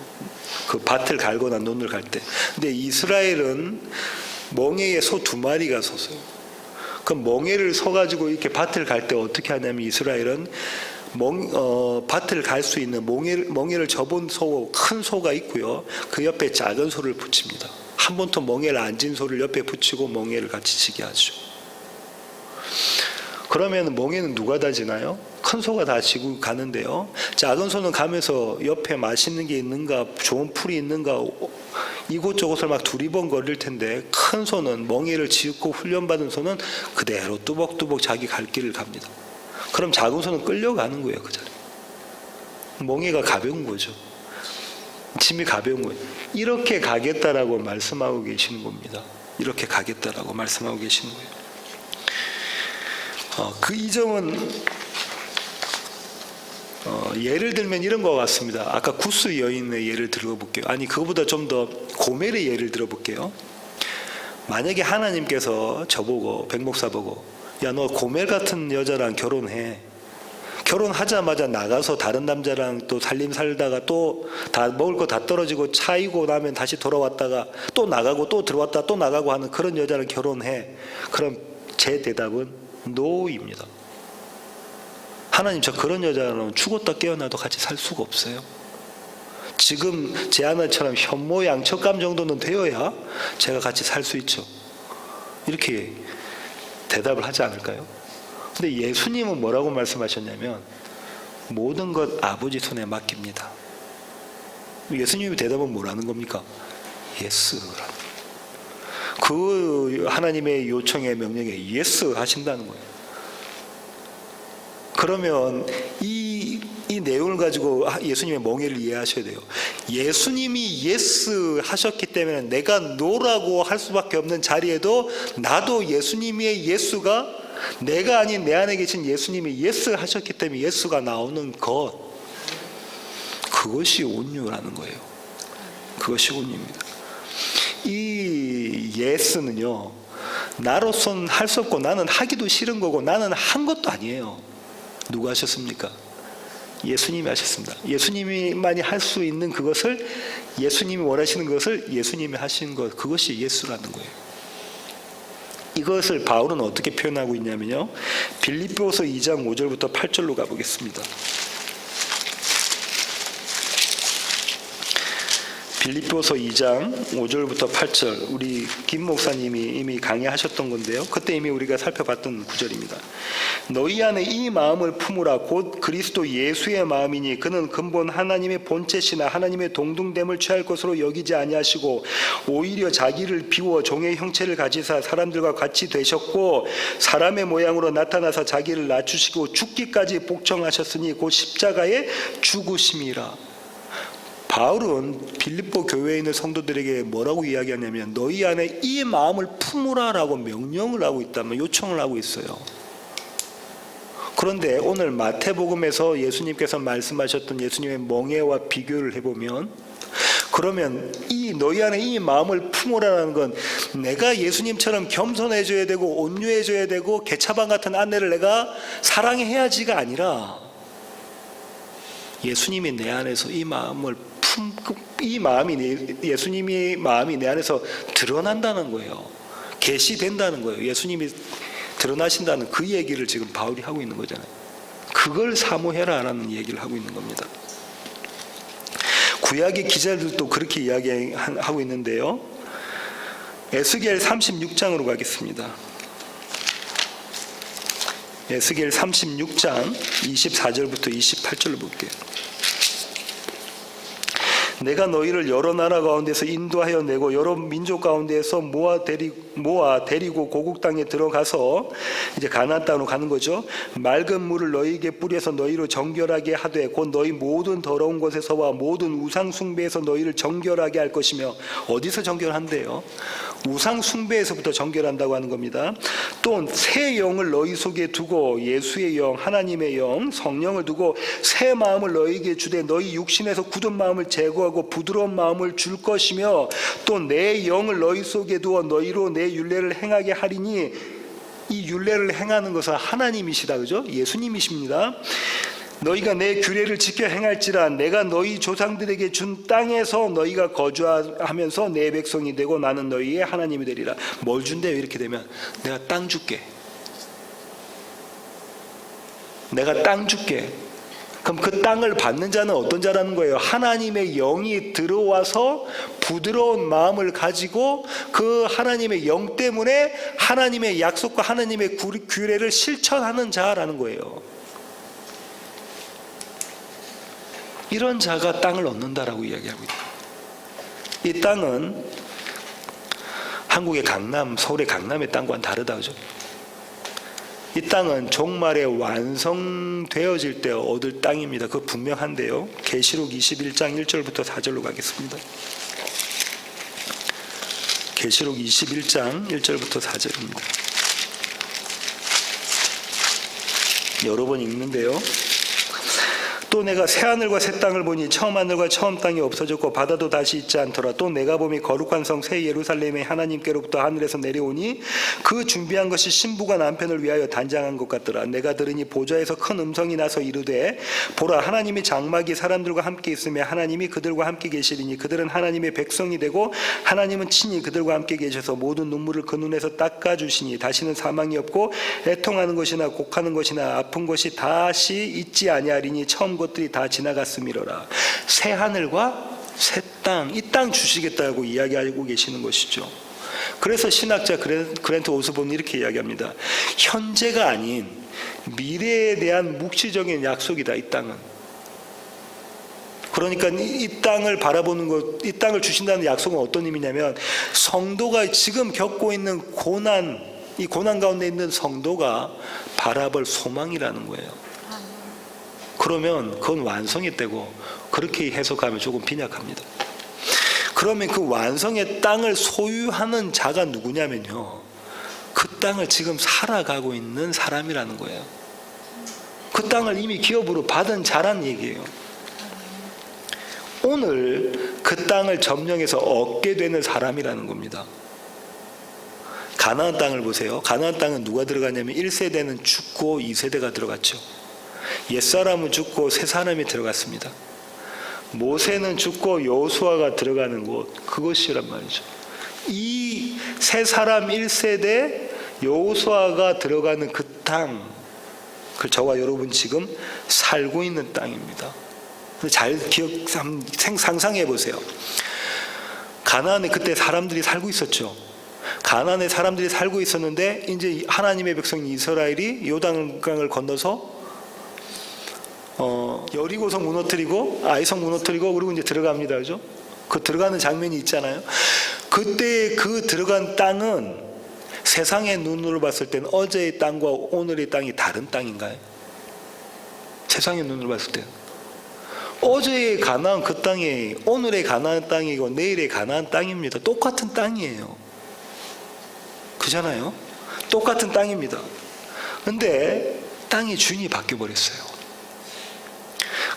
[SPEAKER 3] 그 밭을 갈거나 논을 갈 때. 근데 이스라엘은 멍에에 소 2마리가 섰어요. 그 멍에를 서가지고 이렇게 밭을 갈 때 어떻게 하냐면 이스라엘은 밭을 갈 수 있는 멍에를 접은 큰 소가 있고요. 그 옆에 작은 소를 붙입니다. 한 번 더 멍에를 안 진 소를 옆에 붙이고 멍에를 같이 지게 하죠. 그러면 멍에는 누가 다 지나요? 큰 소가 다 지고 가는데요. 작은 소는 가면서 옆에 맛있는 게 있는가, 좋은 풀이 있는가 이곳저곳을 막 두리번거릴 텐데 큰 소는 멍에를 짚고 훈련받은 소는 그대로 뚜벅뚜벅 자기 갈 길을 갑니다. 그럼 작은 소는 끌려가는 거예요. 그 자리에. 멍에가 가벼운 거죠. 짐이 가벼운 거예요. 이렇게 가겠다라고 말씀하고 계시는 겁니다. 이렇게 가겠다라고 말씀하고 계시는 거예요. 그 이점은 예를 들면 이런 것 같습니다. 아까 구스 여인의 예를 들어볼게요. 아니 그거보다 좀 더 고멜의 예를 들어볼게요. 만약에 하나님께서 저보고 백목사 보고 야 너 고멜 같은 여자랑 결혼해. 결혼하자마자 나가서 다른 남자랑 또 살림 살다가 또 다 먹을 거 다 떨어지고 차이고 나면 다시 돌아왔다가 또 나가고 또 들어왔다 또 나가고 하는 그런 여자랑 결혼해. 그럼 제 대답은 노입니다. 하나님 저 그런 여자는 죽었다 깨어나도 같이 살 수가 없어요. 지금 제 아내처럼 현모 양척감 정도는 되어야 제가 같이 살 수 있죠. 이렇게 대답을 하지 않을까요? 근데 예수님은 뭐라고 말씀하셨냐면 모든 것 아버지 손에 맡깁니다. 예수님의 대답은 뭐라는 겁니까? 예스라는. 그 하나님의 요청의 명령에 예스 하신다는 거예요. 그러면 이 내용을 가지고 예수님의 멍에를 이해하셔야 돼요. 예수님이 예스 하셨기 때문에 내가 노라고 할 수밖에 없는 자리에도 나도 예수님의 예수가 내가 아닌 내 안에 계신 예수님이 예스 하셨기 때문에 예수가 나오는 것, 그것이 온유라는 거예요. 그것이 온유입니다. 이 예스는요, 나로선 할 수 없고 나는 하기도 싫은 거고 나는 한 것도 아니에요. 누가 하셨습니까? 예수님이 하셨습니다. 예수님만이 할 수 있는 그것을, 예수님이 원하시는 것을 예수님이 하신 것, 그것이 예수라는 거예요. 이것을 바울은 어떻게 표현하고 있냐면요, 빌립보서 2장 5절부터 8절로 가보겠습니다. 빌립보서 2장 5절부터 8절, 우리 김 목사님이 이미 강의하셨던 건데요, 그때 이미 우리가 살펴봤던 구절입니다. 너희 안에 이 마음을 품으라. 곧 그리스도 예수의 마음이니 그는 근본 하나님의 본체시나 하나님의 동등됨을 취할 것으로 여기지 아니하시고 오히려 자기를 비워 종의 형체를 가지사 사람들과 같이 되셨고 사람의 모양으로 나타나서 자기를 낮추시고 죽기까지 복종하셨으니 곧 십자가에 죽으심이라. 바울은 빌립보 교회에 있는 성도들에게 뭐라고 이야기하냐면 너희 안에 이 마음을 품으라라고 명령을 하고 있다면, 요청을 하고 있어요. 그런데 오늘 마태복음에서 예수님께서 말씀하셨던 예수님의 멍에와 비교를 해보면, 그러면 이 너희 안에 이 마음을 품으라는 건 내가 예수님처럼 겸손해져야 되고 온유해져야 되고 개차반 같은 아내를 내가 사랑해야지가 아니라, 예수님이 내 안에서 이 마음을 이 마음이, 예수님의 마음이 내 안에서 드러난다는 거예요. 계시된다는 거예요. 예수님이 드러나신다는 그 얘기를 지금 바울이 하고 있는 거잖아요. 그걸 사모해라라는 얘기를 하고 있는 겁니다. 구약의 기자들도 그렇게 이야기하고 있는데요, 에스겔 36장으로 가겠습니다. 에스겔 36장 24절부터 28절을 볼게요. 내가 너희를 여러 나라 가운데서 인도하여 내고 여러 민족 가운데에서 모아 데리고 고국 땅에 들어가서 이제 가나안 땅으로 가는 거죠. 맑은 물을 너희에게 뿌려서 너희로 정결하게 하되 곧 너희 모든 더러운 곳에서와 모든 우상 숭배에서 너희를 정결하게 할 것이며, 어디서 정결한대요? 우상 숭배에서부터 정결한다고 하는 겁니다. 또 새 영을 너희 속에 두고, 예수의 영, 하나님의 영, 성령을 두고 새 마음을 너희에게 주되 너희 육신에서 굳은 마음을 제거하고 부드러운 마음을 줄 것이며, 또 내 영을 너희 속에 두어 너희로 내 율례를 행하게 하리니, 이 율례를 행하는 것은 하나님이시다, 그죠? 예수님이십니다. 너희가 내 규례를 지켜 행할지라 내가 너희 조상들에게 준 땅에서 너희가 거주하면서 내 백성이 되고 나는 너희의 하나님이 되리라. 뭘 준대요? 이렇게 되면 내가 땅 줄게. 내가 땅 줄게. 그럼 그 땅을 받는 자는 어떤 자라는 거예요? 하나님의 영이 들어와서 부드러운 마음을 가지고 그 하나님의 영 때문에 하나님의 약속과 하나님의 규례를 실천하는 자라는 거예요. 이런 자가 땅을 얻는다라고 이야기하고 있다. 이 땅은 한국의 강남, 서울의 강남의 땅과는 다르다, 그죠? 이 땅은 종말에 완성되어질 때 얻을 땅입니다. 그거 분명한데요. 계시록 21장 1절부터 4절로 가겠습니다. 계시록 21장 1절부터 4절입니다. 여러 번 읽는데요. 또 내가 새 하늘과 새 땅을 보니 처음 하늘과 처음 땅이 없어졌고 바다도 다시 있지 않더라. 또 내가 보니 거룩한 성 새 예루살렘의 하나님께로부터 하늘에서 내려오니 그 준비한 것이 신부가 남편을 위하여 단장한 것 같더라. 내가 들으니 보좌에서 큰 음성이 나서 이르되 보라, 하나님의 장막이 사람들과 함께 있으며 하나님이 그들과 함께 계시리니 그들은 하나님의 백성이 되고 하나님은 친히 그들과 함께 계셔서 모든 눈물을 그 눈에서 닦아주시니 다시는 사망이 없고 애통하는 것이나 곡하는 것이나 아픈 것이 다시 있지 아니하리니 처음 것들이 다 지나갔음이로라. 새 하늘과 새 땅, 이 땅 주시겠다고 이야기하고 계시는 것이죠. 그래서 신학자 그랜트 오스본이 이렇게 이야기합니다. 현재가 아닌 미래에 대한 묵시적인 약속이다, 이 땅은. 그러니까 이 땅을 바라보는 것, 이 땅을 주신다는 약속은 어떤 의미냐면 성도가 지금 겪고 있는 고난, 이 고난 가운데 있는 성도가 바라볼 소망이라는 거예요. 그러면 그건 완성의 때고, 그렇게 해석하면 조금 빈약합니다. 그러면 그 완성의 땅을 소유하는 자가 누구냐면요, 그 땅을 지금 살아가고 있는 사람이라는 거예요. 그 땅을 이미 기업으로 받은 자란 얘기예요. 오늘 그 땅을 점령해서 얻게 되는 사람이라는 겁니다. 가나안 땅을 보세요. 가나안 땅은 누가 들어가냐면 1세대는 죽고 2세대가 들어갔죠. 옛사람은 죽고 새 사람이 들어갔습니다. 모세는 죽고 여호수아가 들어가는 곳, 그것이란 말이죠. 이 새 사람 1세대 여호수아가 들어가는 그 땅, 그 저와 여러분 지금 살고 있는 땅입니다. 잘 상상해 보세요. 가나안에 그때 사람들이 살고 있었죠. 가나안에 사람들이 살고 있었는데 이제 하나님의 백성 이스라엘이 요단강을 건너서 여리고성 무너뜨리고 아이성 무너뜨리고 그리고 이제 들어갑니다. 그죠? 그 들어가는 장면이 있잖아요. 그때 그 들어간 땅은 세상의 눈으로 봤을 때는 어제의 땅과 오늘의 땅이 다른 땅인가요? 세상의 눈으로 봤을 때는 어제의 가나안 그 땅이 오늘의 가나안 땅이고 내일의 가나안 땅입니다. 똑같은 땅이에요. 그잖아요. 똑같은 땅입니다. 근데 땅의 주인이 바뀌어 버렸어요.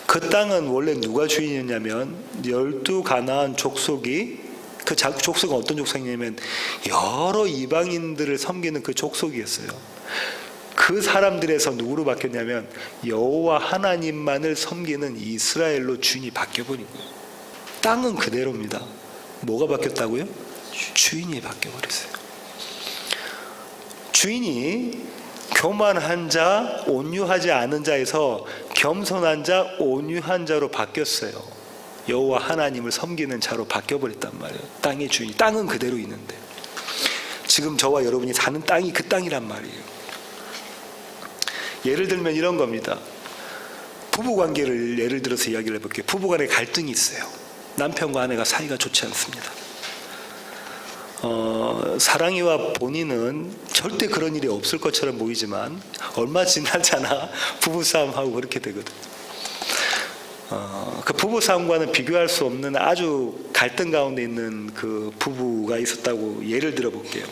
[SPEAKER 3] 그 땅은 원래 누가 주인이었냐면 12 가나안 족속이, 그 족속은 어떤 족속이냐면 여러 이방인들을 섬기는 그 족속이었어요. 그 사람들에서 누구로 바뀌었냐면 여호와 하나님만을 섬기는 이스라엘로 주인이 바뀌어버린 거예요. 땅은 그대로입니다. 뭐가 바뀌었다고요? 주인이 바뀌어버렸어요. 주인이 교만한 자, 온유하지 않은 자에서 겸손한 자, 온유한 자로 바뀌었어요. 여호와 하나님을 섬기는 자로 바뀌어버렸단 말이에요. 땅의 주인, 땅은 그대로 있는데 지금 저와 여러분이 사는 땅이 그 땅이란 말이에요. 예를 들면 이런 겁니다. 부부관계를 예를 들어서 이야기를 해볼게요. 부부간에 갈등이 있어요. 남편과 아내가 사이가 좋지 않습니다. 사랑이와 본인은 절대 그런 일이 없을 것처럼 보이지만 얼마 지나지 않아 부부싸움하고 그렇게 되거든요. 그 부부싸움과는 비교할 수 없는 아주 갈등 가운데 있는 그 부부가 있었다고 예를 들어 볼게요.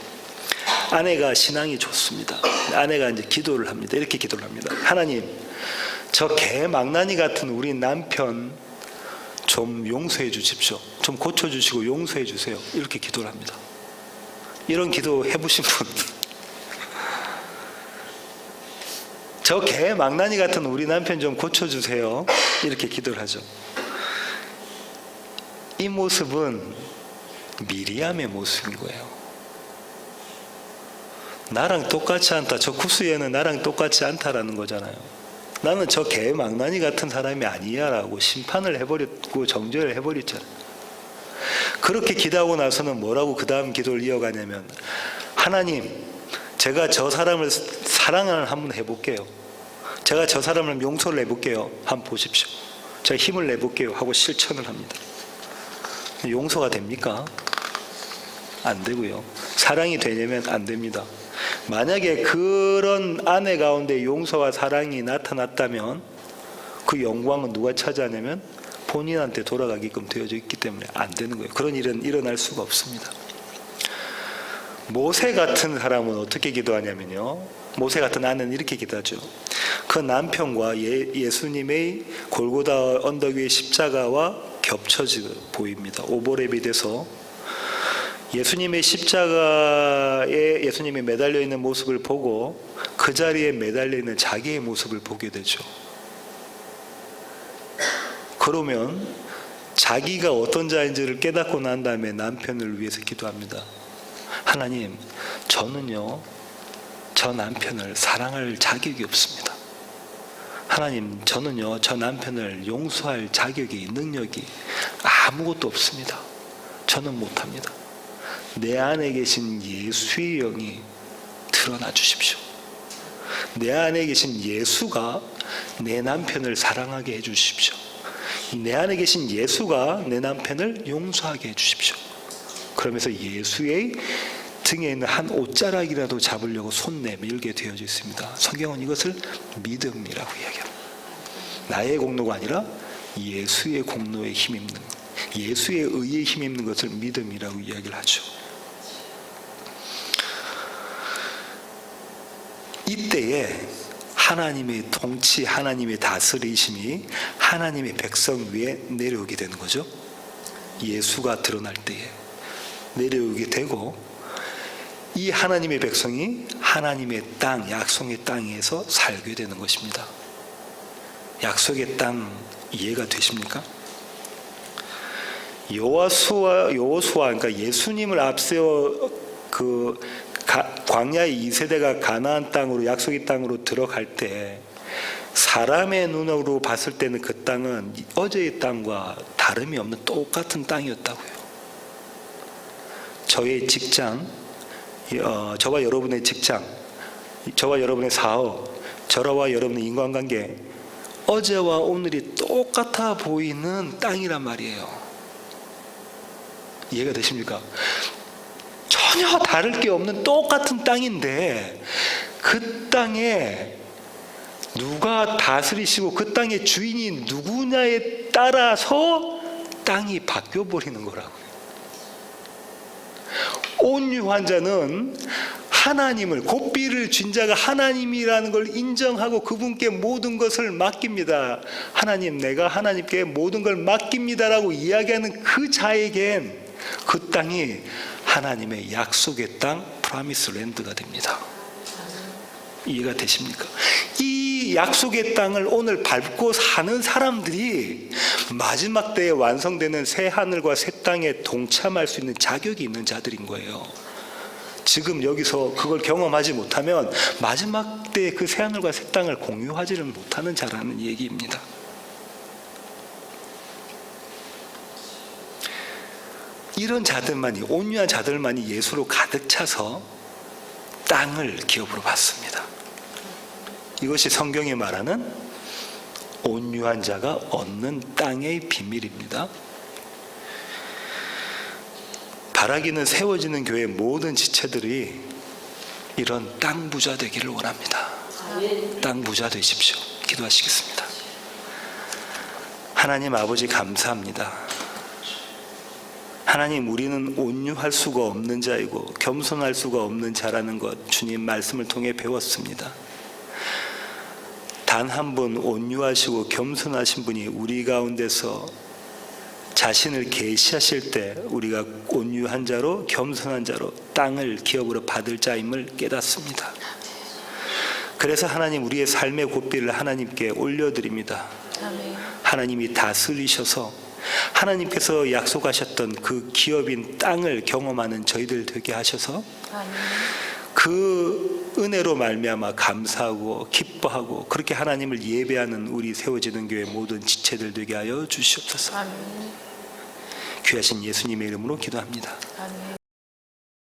[SPEAKER 3] 아내가 신앙이 좋습니다. 아내가 이제 기도를 합니다. 이렇게 기도를 합니다. 하나님, 저 개망나니 같은 우리 남편 좀 용서해 주십시오. 좀 고쳐주시고 용서해 주세요. 이렇게 기도를 합니다. 이런 기도 해보신 분? 저 개망나니 같은 우리 남편 좀 고쳐주세요. 이렇게 기도를 하죠. 이 모습은 미리암의 모습인 거예요. 나랑 똑같지 않다. 저 구스에는 나랑 똑같지 않다라는 거잖아요. 나는 저 개망나니 같은 사람이 아니야 라고 심판을 해버렸고 정죄를 해버렸잖아요. 그렇게 기도하고 나서는 뭐라고 그 다음 기도를 이어가냐면 하나님, 제가 저 사람을 사랑을 한번 해볼게요. 제가 저 사람을 용서를 해볼게요. 한번 보십시오. 제가 힘을 내볼게요 하고 실천을 합니다. 용서가 됩니까? 안 되고요. 사랑이 되냐면 안 됩니다. 만약에 그런 아내 가운데 용서와 사랑이 나타났다면 그 영광은 누가 차지하냐면 본인한테 돌아가게끔 되어져 있기 때문에 안 되는 거예요. 그런 일은 일어날 수가 없습니다. 모세 같은 사람은 어떻게 기도하냐면요. 모세 같은 아내는 이렇게 기도하죠. 그 남편과 예수님의 골고다 언덕 위의 십자가와 겹쳐져 보입니다. 오보렙이 돼서 예수님의 십자가에 예수님이 매달려 있는 모습을 보고 그 자리에 매달려 있는 자기의 모습을 보게 되죠. 그러면 자기가 어떤 자인지를 깨닫고 난 다음에 남편을 위해서 기도합니다. 하나님, 저는요, 저 남편을 사랑할 자격이 없습니다. 하나님, 저는요, 저 남편을 용서할 자격이, 능력이 아무것도 없습니다. 저는 못합니다. 내 안에 계신 예수의 영이 드러나 주십시오. 내 안에 계신 예수가 내 남편을 사랑하게 해 주십시오. 내 안에 계신 예수가 내 남편을 용서하게 해 주십시오. 그러면서 예수의 등에 있는 한 옷자락이라도 잡으려고 손 내밀게 되어져 있습니다. 성경은 이것을 믿음이라고 이야기합니다. 나의 공로가 아니라 예수의 공로에 힘입는, 예수의 의에 힘입는 것을 믿음이라고 이야기를 하죠. 이때에 하나님의 통치, 하나님의 다스리심이 하나님의 백성 위에 내려오게 되는 거죠. 예수가 드러날 때에 내려오게 되고, 이 하나님의 백성이 하나님의 땅, 약속의 땅에서 살게 되는 것입니다. 약속의 땅 이해가 되십니까? 여호수아 그러니까 예수님을 앞세워 광야의 2세대가 가나안 땅으로 약속의 땅으로 들어갈 때 사람의 눈으로 봤을 때는 그 땅은 어제의 땅과 다름이 없는 똑같은 땅이었다고요. 저의 직장, 저와 여러분의 직장, 저와 여러분의 사업, 저와 여러분의 인간관계, 어제와 오늘이 똑같아 보이는 땅이란 말이에요. 이해가 되십니까? 전혀 다를 게 없는 똑같은 땅인데 그 땅에 누가 다스리시고 그 땅의 주인이 누구냐에 따라서 땅이 바뀌어 버리는 거라고요. 온유한 자는 하나님을, 고삐를 쥔 자가 하나님이라는 걸 인정하고 그분께 모든 것을 맡깁니다. 하나님, 내가 하나님께 모든 걸 맡깁니다라고 이야기하는 그 자에겐 그 땅이 하나님의 약속의 땅, 프라미스 랜드가 됩니다. 이해가 되십니까? 이 약속의 땅을 오늘 밟고 사는 사람들이 마지막 때에 완성되는 새 하늘과 새 땅에 동참할 수 있는 자격이 있는 자들인 거예요. 지금 여기서 그걸 경험하지 못하면 마지막 때에 그 새 하늘과 새 땅을 공유하지를 못하는 자라는 얘기입니다. 이런 자들만이, 온유한 자들만이 예수로 가득 차서 땅을 기업으로 받습니다. 이것이 성경이 말하는 온유한 자가 얻는 땅의 비밀입니다. 바라기는 세워지는 교회의 모든 지체들이 이런 땅 부자 되기를 원합니다. 땅 부자 되십시오. 기도하시겠습니다. 하나님 아버지 감사합니다. 하나님, 우리는 온유할 수가 없는 자이고 겸손할 수가 없는 자라는 것 주님 말씀을 통해 배웠습니다. 단 한 분 온유하시고 겸손하신 분이 우리 가운데서 자신을 계시하실 때 우리가 온유한 자로 겸손한 자로 땅을 기업으로 받을 자임을 깨닫습니다. 그래서 하나님, 우리의 삶의 고삐를 하나님께 올려드립니다. 하나님이 다스리셔서 하나님께서 약속하셨던 그 기업인 땅을 경험하는 저희들 되게 하셔서 그 은혜로 말미암아 감사하고 기뻐하고 그렇게 하나님을 예배하는 우리 세워지는 교회 모든 지체들 되게 하여 주시옵소서. 귀하신 예수님의 이름으로 기도합니다.